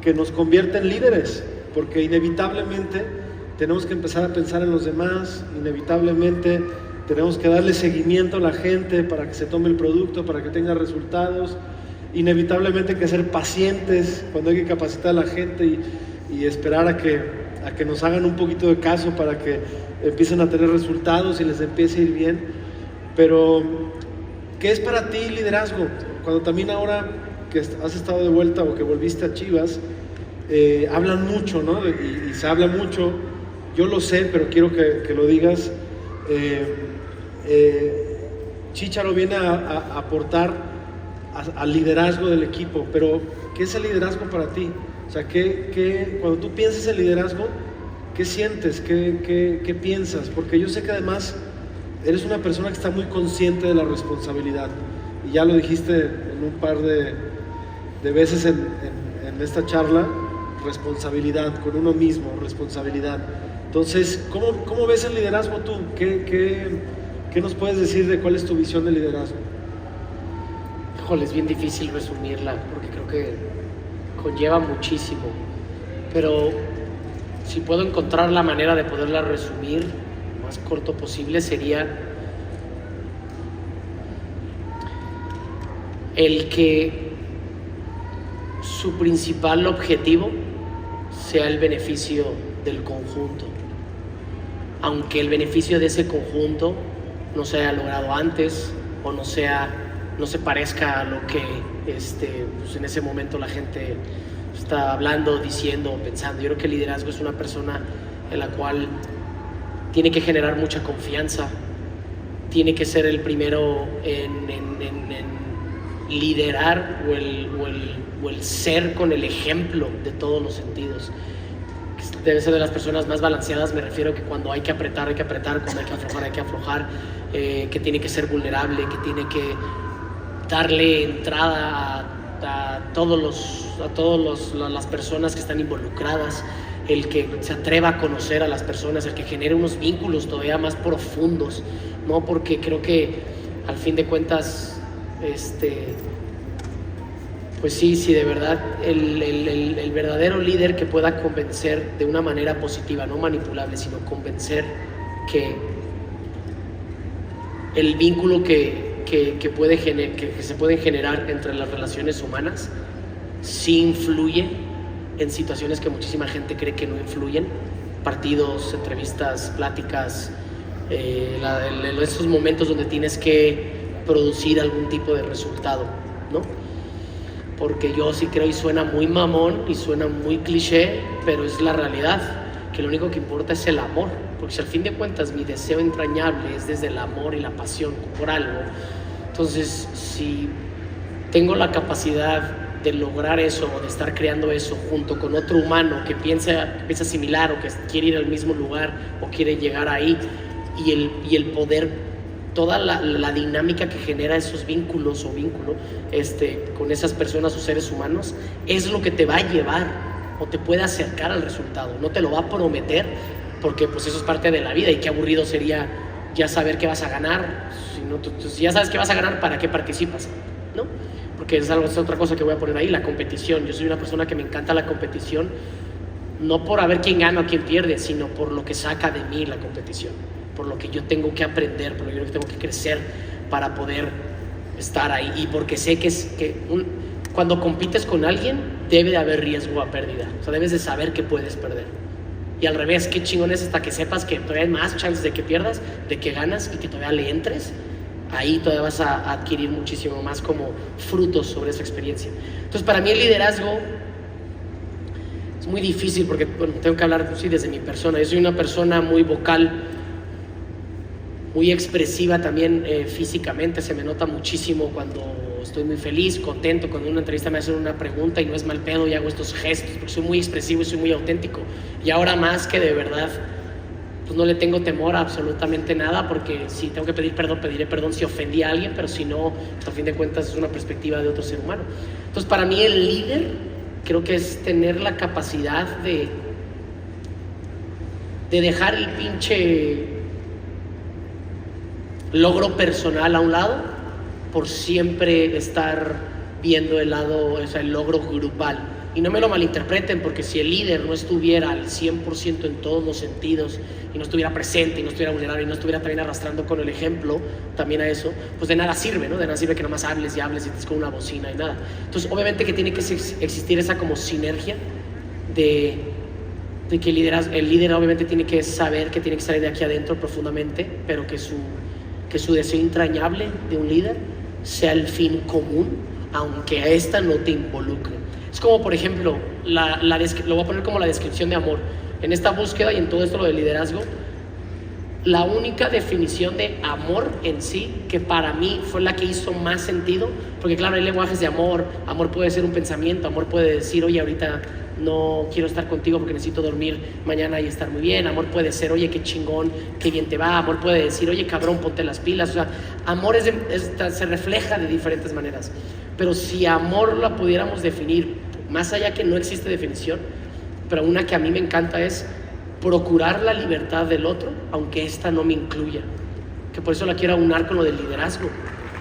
que nos convierte en líderes, porque inevitablemente tenemos que empezar a pensar en los demás, inevitablemente tenemos que darle seguimiento a la gente para que se tome el producto, para que tenga resultados. Inevitablemente hay que ser pacientes cuando hay que capacitar a la gente y esperar a que nos hagan un poquito de caso para que empiecen a tener resultados y les empiece a ir bien. Pero, ¿qué es para ti liderazgo? Cuando también ahora que has estado de vuelta o que volviste a Chivas, hablan mucho, ¿no? Y se habla mucho, yo lo sé, pero quiero que lo digas. Chicharo viene a aportar al liderazgo del equipo, pero ¿qué es el liderazgo para ti? O sea, cuando tú piensas en liderazgo, ¿qué sientes? ¿Qué piensas? Porque yo sé que además eres una persona que está muy consciente de la responsabilidad, y ya lo dijiste en un par de veces en esta charla, responsabilidad con uno mismo, responsabilidad. Entonces, ¿cómo ves el liderazgo tú? ¿Qué nos puedes decir de cuál es tu visión de liderazgo? Híjole, es bien difícil resumirla porque creo que conlleva muchísimo, pero si puedo encontrar la manera de poderla resumir lo más corto posible, sería el que su principal objetivo sea el beneficio del conjunto, aunque el beneficio de ese conjunto no se haya logrado antes o no se parezca a lo que pues en ese momento la gente está hablando, diciendo o pensando. Yo creo que el liderazgo es una persona en la cual tiene que generar mucha confianza, tiene que ser el primero en liderar o el ser con el ejemplo de todos los sentidos. Debe ser de las personas más balanceadas, me refiero que cuando hay que apretar, cuando hay que aflojar, que tiene que ser vulnerable, que tiene que darle entrada a todas las personas que están involucradas, el que se atreva a conocer a las personas, el que genere unos vínculos todavía más profundos, ¿no? Porque creo que al fin de cuentas, pues sí, de verdad, el verdadero líder que pueda convencer de una manera positiva, no manipulable, sino convencer que el vínculo que se puede generar entre las relaciones humanas sí influye en situaciones que muchísima gente cree que no influyen, partidos, entrevistas, pláticas, esos momentos donde tienes que producir algún tipo de resultado, ¿no? Porque yo sí creo, y suena muy mamón y suena muy cliché, pero es la realidad, que lo único que importa es el amor, porque si al fin de cuentas mi deseo entrañable es desde el amor y la pasión por algo, entonces si tengo la capacidad de lograr eso o de estar creando eso junto con otro humano que piensa similar o que quiere ir al mismo lugar o quiere llegar ahí, y el poder, toda la dinámica que genera esos vínculos o vínculo con esas personas o seres humanos es lo que te va a llevar o te puede acercar al resultado. No te lo va a prometer, porque pues eso es parte de la vida, y qué aburrido sería ya saber que vas a ganar. Si ya sabes que vas a ganar, ¿para qué participas? ¿No? Porque es otra cosa que voy a poner ahí, la competición. Yo soy una persona que me encanta la competición, no por a ver quién gana o quién pierde, sino por lo que saca de mí la competición, por lo que yo tengo que aprender, por lo que yo tengo que crecer para poder estar ahí, y porque sé cuando compites con alguien debe de haber riesgo a pérdida, o sea, debes de saber que puedes perder, y al revés, qué chingón es hasta que sepas que todavía hay más chances de que pierdas, de que ganas, y que todavía le entres, ahí todavía vas a adquirir muchísimo más como frutos sobre esa experiencia. Entonces para mí el liderazgo es muy difícil, porque bueno, tengo que hablar sí, desde mi persona. Yo soy una persona muy vocal, muy expresiva también físicamente, se me nota muchísimo cuando estoy muy feliz, contento, cuando en una entrevista me hacen una pregunta y no es mal pedo y hago estos gestos, porque soy muy expresivo y soy muy auténtico. Y ahora más que de verdad pues no le tengo temor a absolutamente nada, porque si tengo que pedir perdón, pediré perdón si ofendí a alguien, pero si no, pues a fin de cuentas es una perspectiva de otro ser humano. Entonces, para mí el líder creo que es tener la capacidad de dejar el pinche logro personal a un lado por siempre estar viendo el lado, o sea, el logro grupal. Y no me lo malinterpreten, porque si el líder no estuviera al 100% en todos los sentidos, y no estuviera presente, y no estuviera vulnerable, y no estuviera también arrastrando con el ejemplo también a eso, pues de nada sirve, ¿no? De nada sirve que nomás hables y hables y estés con una bocina y nada. Entonces, obviamente que tiene que existir esa como sinergia de que el líder obviamente tiene que saber que tiene que salir de aquí adentro profundamente, pero que su deseo entrañable de un líder sea el fin común, aunque a esta no te involucre. Es como, por ejemplo, lo voy a poner como la descripción de amor. En esta búsqueda y en todo esto lo del liderazgo, la única definición de amor en sí, que para mí fue la que hizo más sentido, porque claro, hay lenguajes de amor. Amor puede ser un pensamiento, amor puede decir, oye, ahorita no quiero estar contigo porque necesito dormir mañana y estar muy bien. Amor puede ser, oye, qué chingón, qué bien te va. Amor puede decir, oye, cabrón, ponte las pilas. O sea, amor se refleja de diferentes maneras. Pero si amor la pudiéramos definir, más allá que no existe definición, pero una que a mí me encanta es procurar la libertad del otro, aunque esta no me incluya. Que por eso la quiero aunar con lo del liderazgo.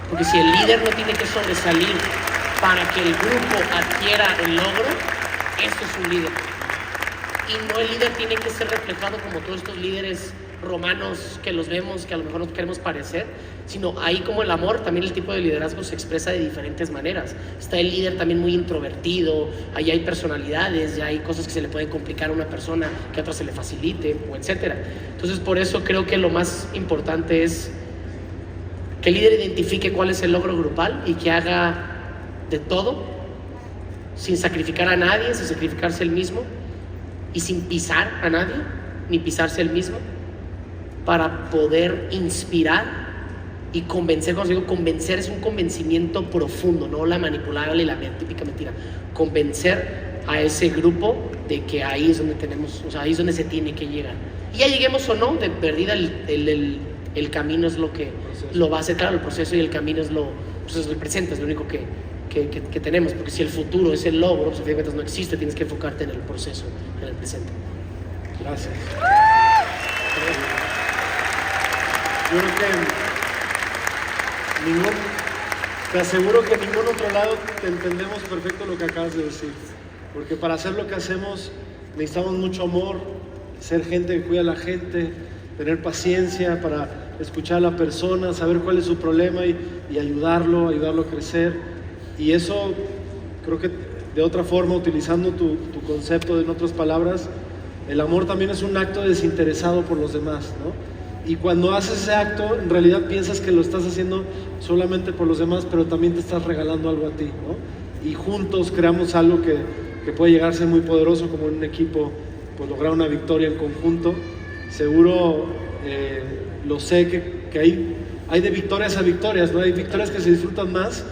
Porque si el líder no tiene que sobresalir para que el grupo adquiera el logro, eso es un líder. Y no el líder tiene que ser reflejado como todos estos líderes romanos que los vemos, que a lo mejor no queremos parecer, sino ahí como el amor, también el tipo de liderazgo se expresa de diferentes maneras. Está el líder también muy introvertido, ahí hay personalidades, ya hay cosas que se le pueden complicar a una persona que a otra se le facilite, o etcétera. Entonces, por eso creo que lo más importante es que el líder identifique cuál es el logro grupal y que haga de todo, sin sacrificar a nadie, sin sacrificarse él mismo y sin pisar a nadie, ni pisarse él mismo, para poder inspirar y convencer. Cuando digo convencer, es un convencimiento profundo, no la manipulable y la típica mentira. Convencer a ese grupo de que ahí es donde tenemos, o sea, ahí es donde se tiene que llegar. Y ya lleguemos o no, de perdida el camino es lo que lo va a hacer, claro, el proceso, y el camino es pues es el presente, es lo único que tenemos, porque si el futuro es el logro, pues a fin de cuentas no existe, tienes que enfocarte en el proceso, en el presente. Gracias. Yo creo que te aseguro que en ningún otro lado te entendemos perfecto lo que acabas de decir, porque para hacer lo que hacemos necesitamos mucho amor, ser gente que cuida a la gente, tener paciencia para escuchar a la persona, saber cuál es su problema y ayudarlo a crecer. Y eso creo que de otra forma, utilizando tu concepto en otras palabras, el amor también es un acto desinteresado por los demás, ¿no? Y cuando haces ese acto, en realidad piensas que lo estás haciendo solamente por los demás, pero también te estás regalando algo a ti, ¿no? Y juntos creamos algo que puede llegar a ser muy poderoso, como en un equipo, pues lograr una victoria en conjunto. Seguro lo sé que hay de victorias a victorias, ¿no? Hay victorias que se disfrutan más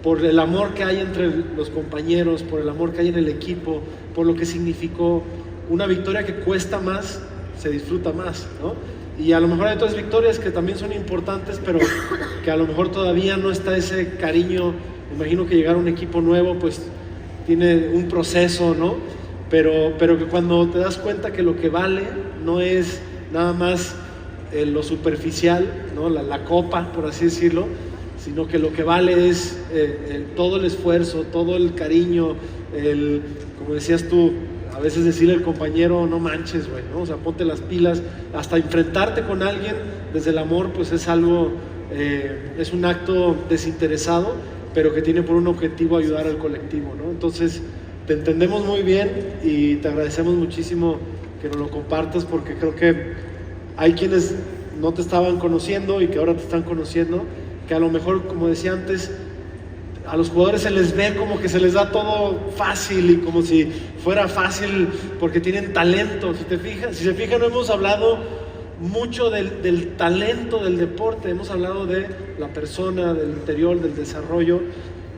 por el amor que hay entre los compañeros, por el amor que hay en el equipo, por lo que significó. Una victoria que cuesta más, se disfruta más, ¿no? Y a lo mejor hay otras victorias que también son importantes, pero que a lo mejor todavía no está ese cariño. Me imagino que llegar a un equipo nuevo, pues tiene un proceso, ¿no? Pero que cuando te das cuenta que lo que vale no es nada más lo superficial, ¿no? La copa, por así decirlo, sino que lo que vale es todo el esfuerzo, todo el cariño, como decías tú, a veces decirle al compañero, no manches, güey, ¿no? O sea, ponte las pilas, hasta enfrentarte con alguien desde el amor, pues es algo, es un acto desinteresado, pero que tiene por un objetivo ayudar al colectivo, ¿no? Entonces, te entendemos muy bien y te agradecemos muchísimo que nos lo compartas, porque creo que hay quienes no te estaban conociendo y que ahora te están conociendo, que a lo mejor, como decía antes, a los jugadores se les ve como que se les da todo fácil y como si fuera fácil porque tienen talento. Si se fijan, no hemos hablado mucho del talento del deporte, hemos hablado de la persona, del interior, del desarrollo,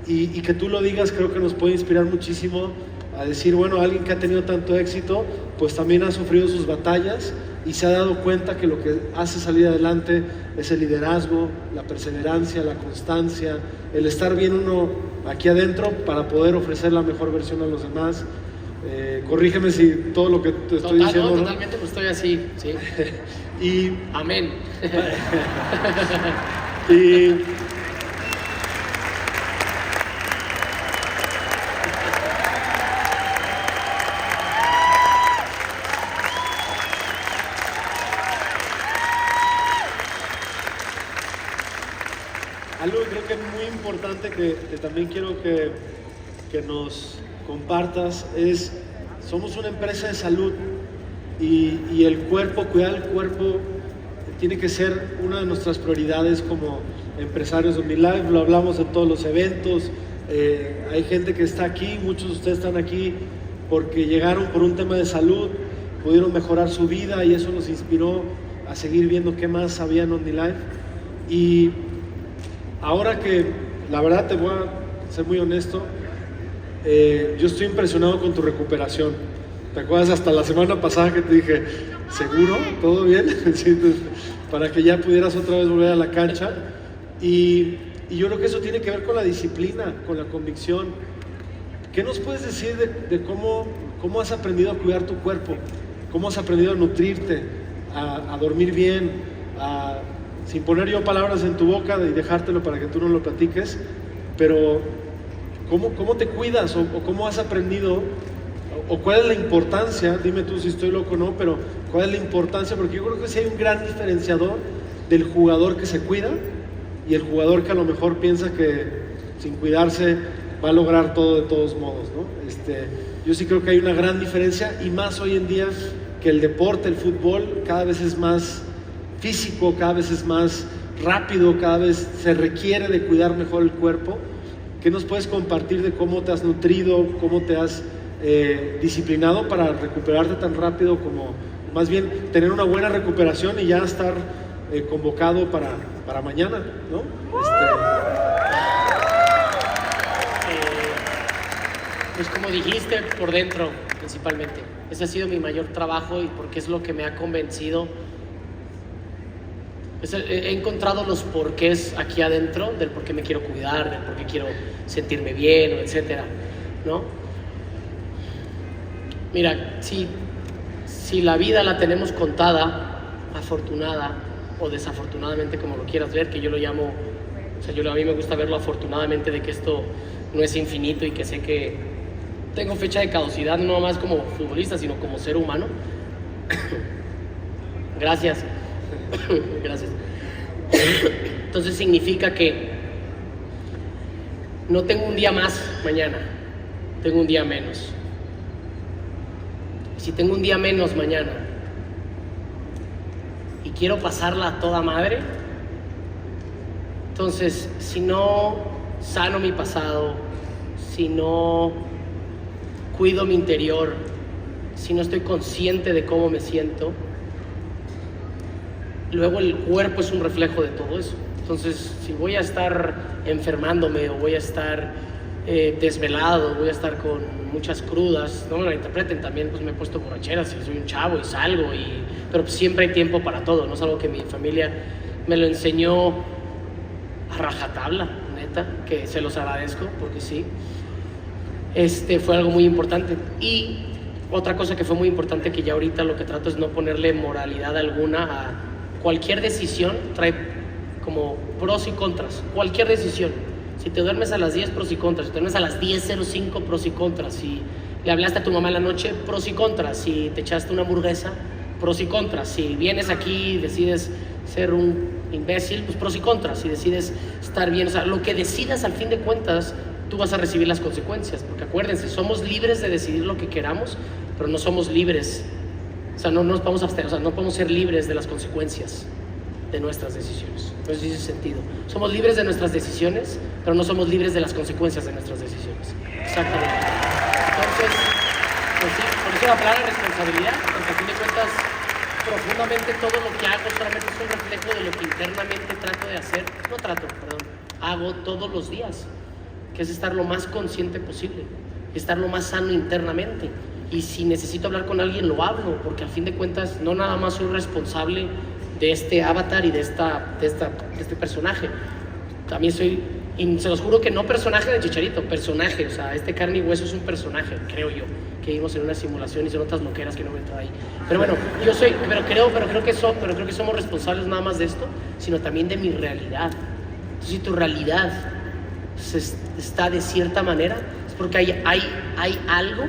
y que tú lo digas creo que nos puede inspirar muchísimo a decir, bueno, alguien que ha tenido tanto éxito, pues también ha sufrido sus batallas y se ha dado cuenta que lo que hace salir adelante es el liderazgo, la perseverancia, la constancia, el estar bien uno aquí adentro para poder ofrecer la mejor versión a los demás. Corrígeme si todo lo que te estoy diciendo... No, totalmente, pues estoy así, sí. Y... Amén. y... Algo que creo que es muy importante que también quiero que nos compartas es, somos una empresa de salud y el cuerpo, cuidar el cuerpo tiene que ser una de nuestras prioridades como empresarios de OmniLife. Lo hablamos en todos los eventos, hay gente que está aquí, muchos de ustedes están aquí porque llegaron por un tema de salud, pudieron mejorar su vida y eso nos inspiró a seguir viendo qué más había en OmniLife. Y ahora que, la verdad te voy a ser muy honesto, yo estoy impresionado con tu recuperación. ¿Te acuerdas hasta la semana pasada que te dije, ¿seguro? ¿Todo bien? Sí, entonces, para que ya pudieras otra vez volver a la cancha. Y yo creo que eso tiene que ver con la disciplina, con la convicción. ¿Qué nos puedes decir de cómo has aprendido a cuidar tu cuerpo? ¿Cómo has aprendido a nutrirte, a dormir bien, sin poner yo palabras en tu boca y dejártelo para que tú no lo platiques, pero ¿cómo te cuidas o cómo has aprendido o cuál es la importancia? Dime tú si estoy loco o no, pero ¿cuál es la importancia? Porque yo creo que sí hay un gran diferenciador del jugador que se cuida y el jugador que a lo mejor piensa que sin cuidarse va a lograr todo de todos modos, ¿no? Yo sí creo que hay una gran diferencia y más hoy en día que el deporte, el fútbol, cada vez es más físico, cada vez es más rápido, cada vez se requiere de cuidar mejor el cuerpo. ¿Qué nos puedes compartir de cómo te has nutrido, cómo te has disciplinado para recuperarte tan rápido, como más bien tener una buena recuperación y ya estar convocado para mañana, ¿no? Pues como dijiste, por dentro principalmente. Ese ha sido mi mayor trabajo y porque es lo que me ha convencido. He encontrado los porqués aquí adentro del por qué me quiero cuidar, del por qué quiero sentirme bien, etcétera, ¿no? Mira, si la vida la tenemos contada, afortunada o desafortunadamente, como lo quieras ver, que yo lo llamo, o sea, a mí me gusta verlo afortunadamente, de que esto no es infinito y que sé que tengo fecha de caducidad, no más como futbolista, sino como ser humano. Gracias. Gracias. Entonces significa que no tengo un día más mañana, tengo un día menos. Si tengo un día menos mañana y quiero pasarla a toda madre, entonces si no sano mi pasado, si no cuido mi interior, si no estoy consciente de cómo me siento, luego el cuerpo es un reflejo de todo eso. Entonces, si voy a estar enfermándome o voy a estar desvelado, voy a estar con muchas crudas, no me lo interpreten, también pues me he puesto borrachera si soy un chavo y salgo, pero pues siempre hay tiempo para todo, no es algo que mi familia me lo enseñó a rajatabla, neta, que se los agradezco porque sí, fue algo muy importante. Y otra cosa que fue muy importante, que ya ahorita lo que trato es no ponerle moralidad alguna a cualquier decisión, trae como pros y contras, cualquier decisión. Si te duermes a las 10, pros y contras. Si te duermes a las 10:05, pros y contras. Si le hablaste a tu mamá en la noche, pros y contras. Si te echaste una hamburguesa, pros y contras. Si vienes aquí y decides ser un imbécil, pues pros y contras. Si decides estar bien, o sea, lo que decidas al fin de cuentas, tú vas a recibir las consecuencias. Porque acuérdense, somos libres de decidir lo que queramos, pero no somos libres. O sea, no nos podemos abstener, o sea, no podemos ser libres de las consecuencias de nuestras decisiones. No sé si hace sentido. Somos libres de nuestras decisiones, pero no somos libres de las consecuencias de nuestras decisiones. Exactamente. Entonces, pues sí, por eso la palabra responsabilidad, porque a fin de cuentas, profundamente todo lo que hago solamente es un reflejo de lo que internamente hago todos los días, que es estar lo más consciente posible estar lo más sano internamente. Y si necesito hablar con alguien, lo hablo, porque al fin de cuentas no nada más soy responsable de este avatar y de este personaje. También soy, y se los juro que no personaje de Chicharito, personaje, o sea, este carne y hueso es un personaje, creo yo, que vivimos en una simulación y son otras loqueras que no me traen ahí. Pero bueno, yo soy, pero creo que somos responsables nada más de esto, sino también de mi realidad. Entonces, si tu realidad está de cierta manera, es porque hay algo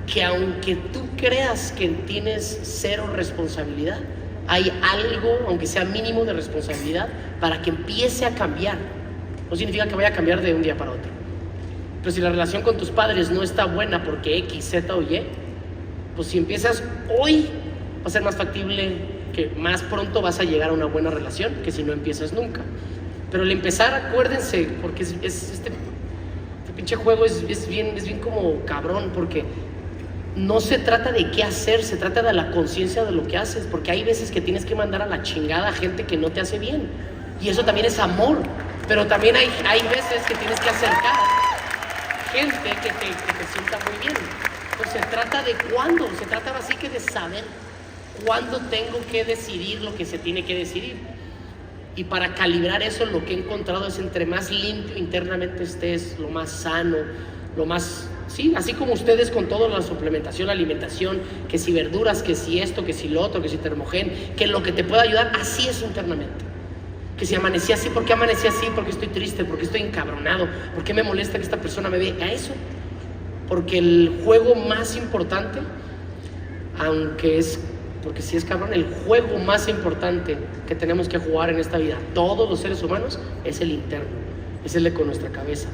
que, aunque tú creas que tienes cero responsabilidad, hay algo, aunque sea mínimo, de responsabilidad para que empiece a cambiar. No significa que vaya a cambiar de un día para otro. Pero si la relación con tus padres no está buena porque X, Z o Y, pues si empiezas hoy, va a ser más factible que más pronto vas a llegar a una buena relación que si no empiezas nunca. Pero el empezar, acuérdense, porque este pinche juego es bien como cabrón, porque no se trata de qué hacer, se trata de la conciencia de lo que haces, porque hay veces que tienes que mandar a la chingada a gente que no te hace bien, y eso también es amor. Pero también hay veces que tienes que acercar gente que te sienta muy bien. Entonces se trata de cuándo, se trata así que de saber cuándo tengo que decidir lo que se tiene que decidir. Y para calibrar eso, lo que he encontrado es entre más limpio internamente estés, lo más sano, lo más... Sí, así como ustedes con toda la suplementación, la alimentación, que si verduras, que si esto, que si lo otro, que si termogen, que lo que te pueda ayudar, así es internamente. Que si amanecí así, ¿por qué amanecí así? Porque estoy triste, porque estoy encabronado, ¿por qué me molesta que esta persona me vea? A eso. Porque el juego más importante, porque si es cabrón, el juego más importante que tenemos que jugar en esta vida, todos los seres humanos, es el interno, es el de con nuestra cabeza.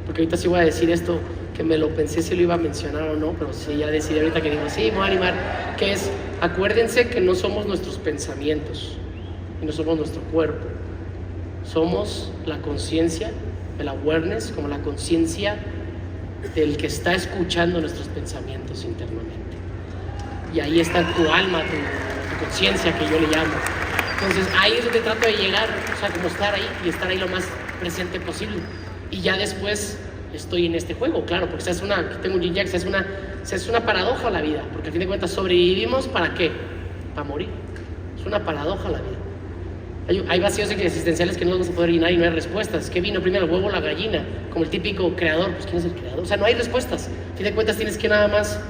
Porque ahorita sí voy a decir esto, que me lo pensé si lo iba a mencionar o no, pero sí ya decidí ahorita que digo, sí, me voy a animar, que es, acuérdense que no somos nuestros pensamientos, y no somos nuestro cuerpo. Somos la conciencia, el awareness, como la conciencia del que está escuchando nuestros pensamientos internamente. Y ahí está tu alma, tu conciencia, que yo le llamo. Entonces ahí es donde trato de llegar, o sea, como estar ahí y estar ahí lo más presente posible. Y ya después estoy en este juego, claro, porque tengo un yin yang, es una paradoja la vida, porque a fin de cuentas sobrevivimos ¿para qué? Para morir. Es una paradoja la vida. Hay vacíos existenciales que no vamos a poder llenar y no hay respuestas. ¿Qué vino primero, el huevo o la gallina? Como el típico creador, pues ¿quién es el creador? O sea, no hay respuestas. A fin de cuentas tienes que nada más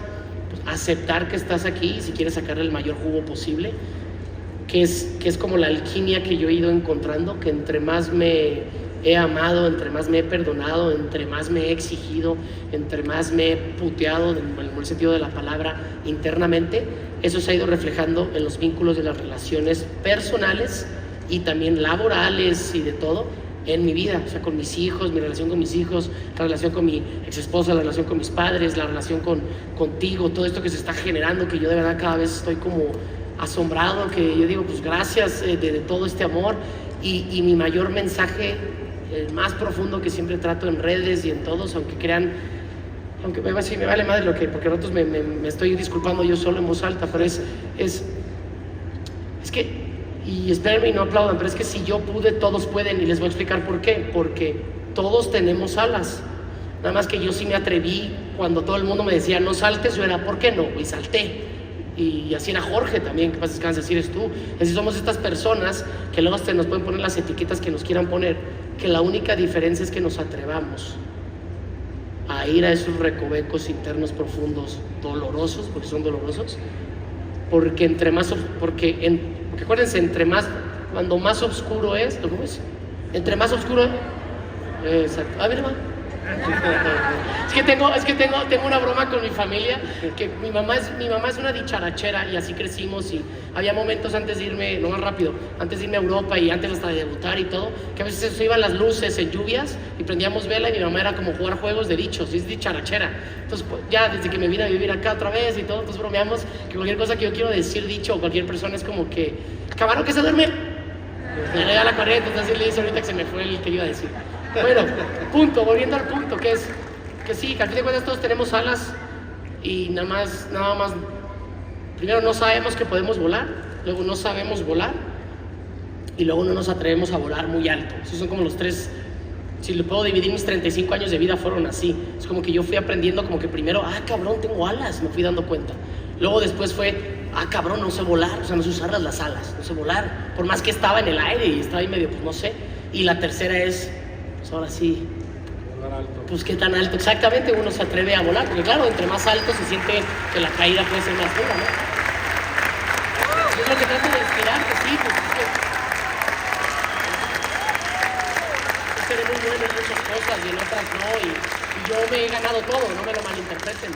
aceptar que estás aquí y si quieres sacarle el mayor jugo posible, que es como la alquimia que yo he ido encontrando, que entre más me he amado, entre más me he perdonado, entre más me he exigido, entre más me he puteado, en el buen sentido de la palabra, internamente, eso se ha ido reflejando en los vínculos de las relaciones personales y también laborales y de todo en mi vida, o sea, con mis hijos, mi relación con mis hijos, la relación con mi ex esposa, la relación con mis padres, la relación contigo, todo esto que se está generando, que yo de verdad cada vez estoy como asombrado, que yo digo, pues gracias de todo este amor. Y mi mayor mensaje, el más profundo, que siempre trato en redes y en todos, aunque crean, aunque me vale madre porque a ratos me estoy disculpando yo solo en voz alta, pero es que, y espérenme y no aplaudan, pero es que si yo pude, todos pueden, y les voy a explicar por qué. Porque todos tenemos alas, nada más que yo sí me atreví cuando todo el mundo me decía no saltes, yo era ¿por qué no? Y salté. Y así era Jorge también, que pasa descansa, así eres tú. Así somos estas personas que luego nos pueden poner las etiquetas que nos quieran poner, que la única diferencia es que nos atrevamos a ir a esos recovecos internos profundos, dolorosos, porque son dolorosos, porque acuérdense, cuando más oscuro es, ¿cómo es? Entre más oscuro, exacto. A ver, va. Es que tengo una broma con mi familia, que mi mamá es una dicharachera y así crecimos, y había momentos antes de irme, no más rápido, antes de irme a Europa y antes hasta de debutar y todo, que a veces se iban las luces en lluvias y prendíamos vela y mi mamá era como jugar juegos de dichos, y es dicharachera. Entonces pues, ya desde que me vine a vivir acá otra vez y todo, entonces bromeamos que cualquier cosa que yo quiero decir dicho o cualquier persona es como que, cabrón que se duerme, me le da la corriente, entonces así le dice ahorita que se me fue el que iba a decir. Bueno, volviendo al punto, que es que sí, que al fin de cuentas todos tenemos alas y nada más, primero no sabemos que podemos volar, luego no sabemos volar y luego no nos atrevemos a volar muy alto. Esos son como los tres Si le puedo dividir, mis 35 años de vida fueron así. Es como que yo fui aprendiendo como que primero, cabrón, tengo alas, me fui dando cuenta. Luego después fue, cabrón, no sé volar, o sea, no sé usar las alas, no sé volar. Por más que estaba en el aire y estaba ahí medio, pues no sé. Y la tercera es, pues ahora sí, Volar alto. pues qué tan alto. Exactamente, uno se atreve a volar, porque claro, entre más alto se siente que la caída puede ser más dura, ¿no? Y es lo que trato de inspirar, que sí, pues es que seré muy bueno en muchas cosas y en otras no, y yo me he ganado todo, no me lo malinterpreten,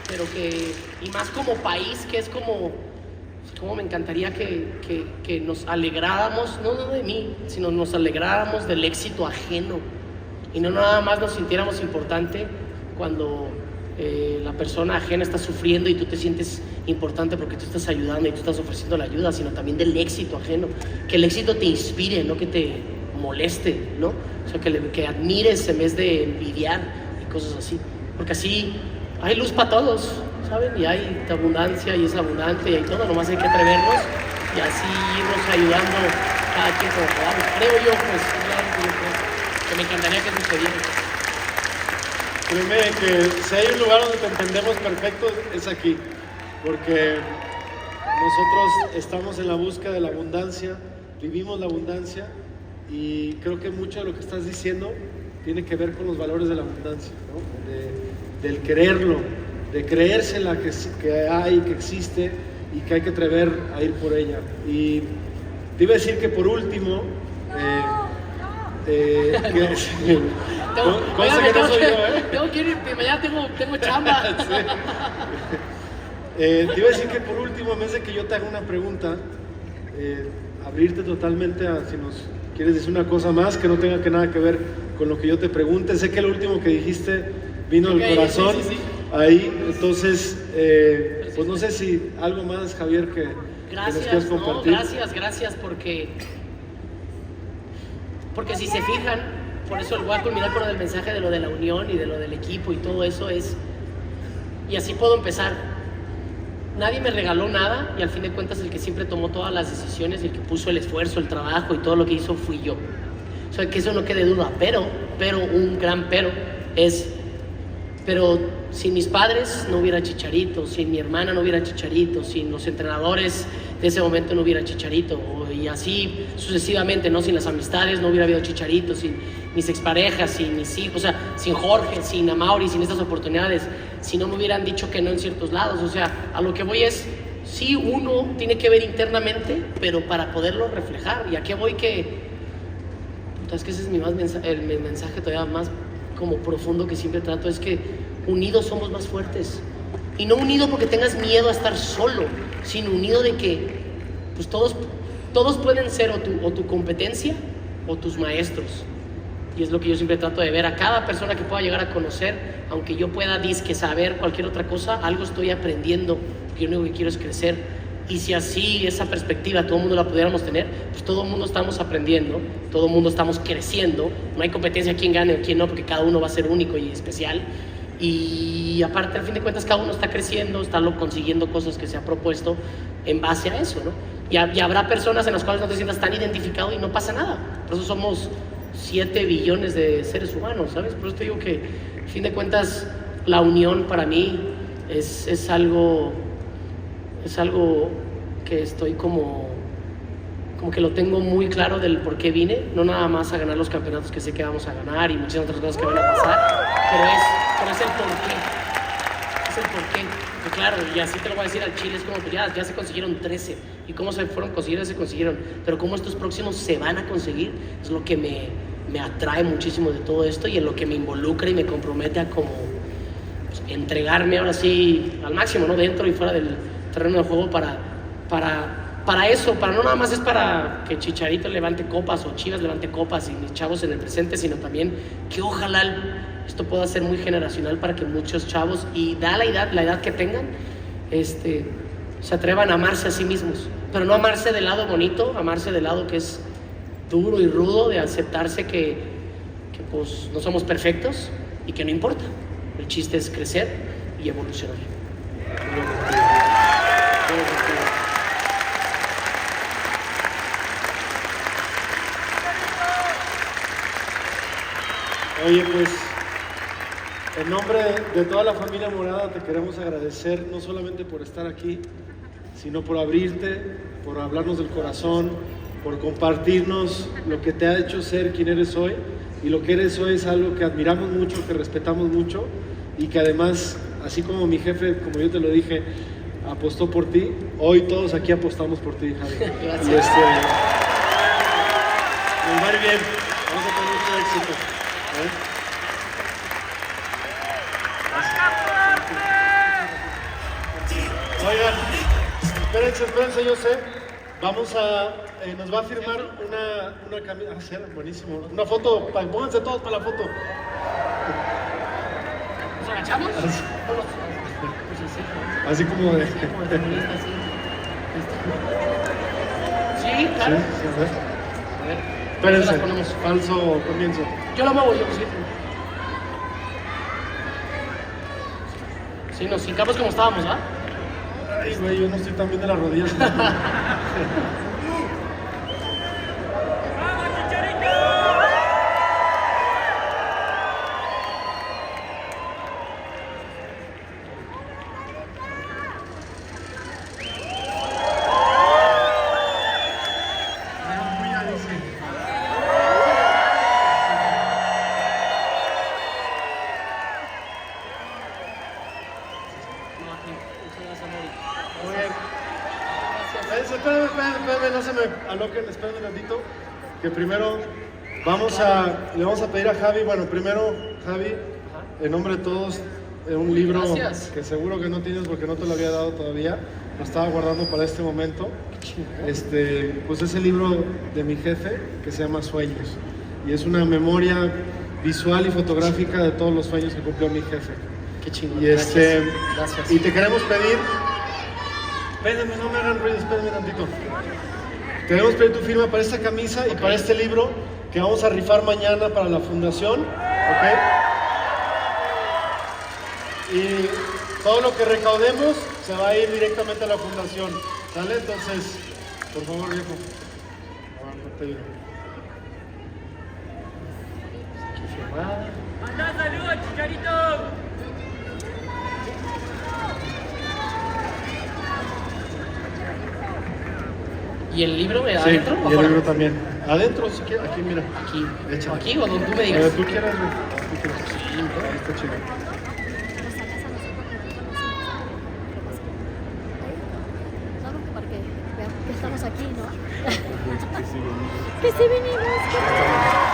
pero que, y más como país, que es como me encantaría que nos alegráramos, no de mí, sino nos alegráramos del éxito ajeno, y no nada más nos sintiéramos importante cuando la persona ajena está sufriendo y tú te sientes importante porque tú estás ayudando y tú estás ofreciendo la ayuda, sino también del éxito ajeno, que el éxito te inspire, no que te moleste, ¿no? O sea, que admires en vez de envidiar y cosas así, porque así hay luz para todos, ¿saben? Y hay abundancia y es abundante y hay todo, nomás hay que atrevernos y así irnos ayudando cada quien como podamos. Creo yo, pues, que me encantaría que sucediera. Créeme que si hay un lugar donde te entendemos perfecto es aquí, porque nosotros estamos en la búsqueda de la abundancia, vivimos la abundancia y creo que mucho de lo que estás diciendo tiene que ver con los valores de la abundancia, ¿no? Del quererlo, de creérsela que hay, que existe y que hay que atrever a ir por ella. Y te iba a decir que por último, cosa que no soy yo, Tengo que ir, mañana tengo chamba. Sí. Te iba a decir que por último, en vez de que yo te haga una pregunta, abrirte totalmente a si nos quieres decir una cosa más que no tenga nada que ver con lo que yo te pregunte. Sé que lo último que dijiste vino del corazón, sí. Ahí, entonces, pues no sé si algo más, Javier, que nos quieras compartir. No, gracias, porque si se fijan, por eso voy a culminar con lo del mensaje de lo de la unión y de lo del equipo y todo eso es, y así puedo empezar. Nadie me regaló nada y al fin de cuentas el que siempre tomó todas las decisiones, el que puso el esfuerzo, el trabajo y todo lo que hizo fui yo. O sea, que eso no quede duda, pero un gran pero es, pero sin mis padres no hubiera Chicharito, sin mi hermana no hubiera Chicharito, sin los entrenadores de ese momento no hubiera Chicharito, y así sucesivamente, ¿no? Sin las amistades no hubiera habido Chicharito, sin mis exparejas, sin mis hijos, o sea, sin Jorge, sin Amaury, sin estas oportunidades, si no me hubieran dicho que no en ciertos lados. O sea, a lo que voy es, sí, uno tiene que ver internamente, pero para poderlo reflejar. ¿Y a qué voy? Es que ese es el mensaje todavía más como profundo que siempre trato, es que unidos somos más fuertes. Y no unido porque tengas miedo a estar solo, sino unido de que pues todos pueden ser o tu competencia o tus maestros. Y es lo que yo siempre trato de ver a cada persona que pueda llegar a conocer, aunque yo pueda disque saber cualquier otra cosa, algo estoy aprendiendo, porque yo lo único que quiero es crecer. Y si así esa perspectiva todo el mundo la pudiéramos tener, pues todo el mundo estamos aprendiendo, todo el mundo estamos creciendo, no hay competencia quién gane o quién no, porque cada uno va a ser único y especial. Y aparte, al fin de cuentas, cada uno está creciendo, está consiguiendo cosas que se ha propuesto en base a eso, ¿no? Y habrá personas en las cuales no te sientas tan identificado y no pasa nada. Por eso somos 7 billones de seres humanos, ¿sabes? Por eso te digo que, al fin de cuentas, la unión para mí es algo que estoy como que lo tengo muy claro del por qué vine, no nada más a ganar los campeonatos que sé que vamos a ganar y muchas otras cosas que van a pasar, pero es el por qué. Es el por qué. Porque claro, y así te lo voy a decir al Chile, es como que ya se consiguieron 13. ¿Y cómo se fueron consiguiendo? Se consiguieron. Pero cómo estos próximos se van a conseguir, es lo que me atrae muchísimo de todo esto y en lo que me involucra y me compromete a como pues, entregarme ahora sí al máximo, ¿no? Dentro y fuera del terreno de juego para eso, para no nada más es para que Chicharito levante copas o Chivas levante copas y mis chavos en el presente, sino también que ojalá esto pueda ser muy generacional para que muchos chavos, y da la edad que tengan, se atrevan a amarse a sí mismos, pero no amarse del lado bonito, amarse del lado que es duro y rudo, de aceptarse que pues no somos perfectos y que no importa, el chiste es crecer y evolucionar. Oye, pues, en nombre de toda la familia Morada te queremos agradecer no solamente por estar aquí, sino por abrirte, por hablarnos del corazón, por compartirnos lo que te ha hecho ser quien eres hoy. Y lo que eres hoy es algo que admiramos mucho, que respetamos mucho y que además, así como mi jefe, como yo te lo dije, apostó por ti, hoy todos aquí apostamos por ti, Javi. Gracias. Y nos va a ir bien, vamos a tener mucho éxito. Oigan, espérense, yo sé. Vamos a, nos va a firmar una camisa, buenísimo, una foto, pónganse todos para la foto. ¿Nos agachamos? Así como de... Sí, claro. Sí, a ver. A ver, Espérense, las ponemos. falso comienzo. Yo la muevo, yo sí. Sí, nos hincamos como estábamos, ¿ah? Ay, güey, yo no estoy tan bien de las rodillas. Espérenme, no se me aloquen, espérenme un ratito. Que primero le vamos a pedir a Javi, bueno, primero, Javi, en nombre de todos, un libro Gracias. que seguro que no tienes porque no te lo había dado todavía, lo estaba guardando para este momento. Pues es el libro de mi jefe que se llama Sueños y es una memoria visual y fotográfica de todos los sueños que cumplió mi jefe. Qué chingón. Y Gracias. y te queremos pedir, espérenme, no me hagan ruido, espérenme tantito. Te queremos pedir tu firma para esta camisa y para este libro que vamos a rifar mañana para la fundación, ¿ok? Y todo lo que recaudemos se va a ir directamente a la fundación, ¿sale? Entonces, por favor, viejo. Te digo. Aquí firmada. ¡Manda saludos, Chicharito! ¿Y el libro Sí, adentro o y el afuera? libro también. Adentro, si quieres, aquí, mira. Aquí. Échale. ¿O aquí o donde tú me digas? Tú quieras, güey. Tú quieras. Ahí está chido. No, porque vean que estamos aquí, ¿no? Que sí venimos.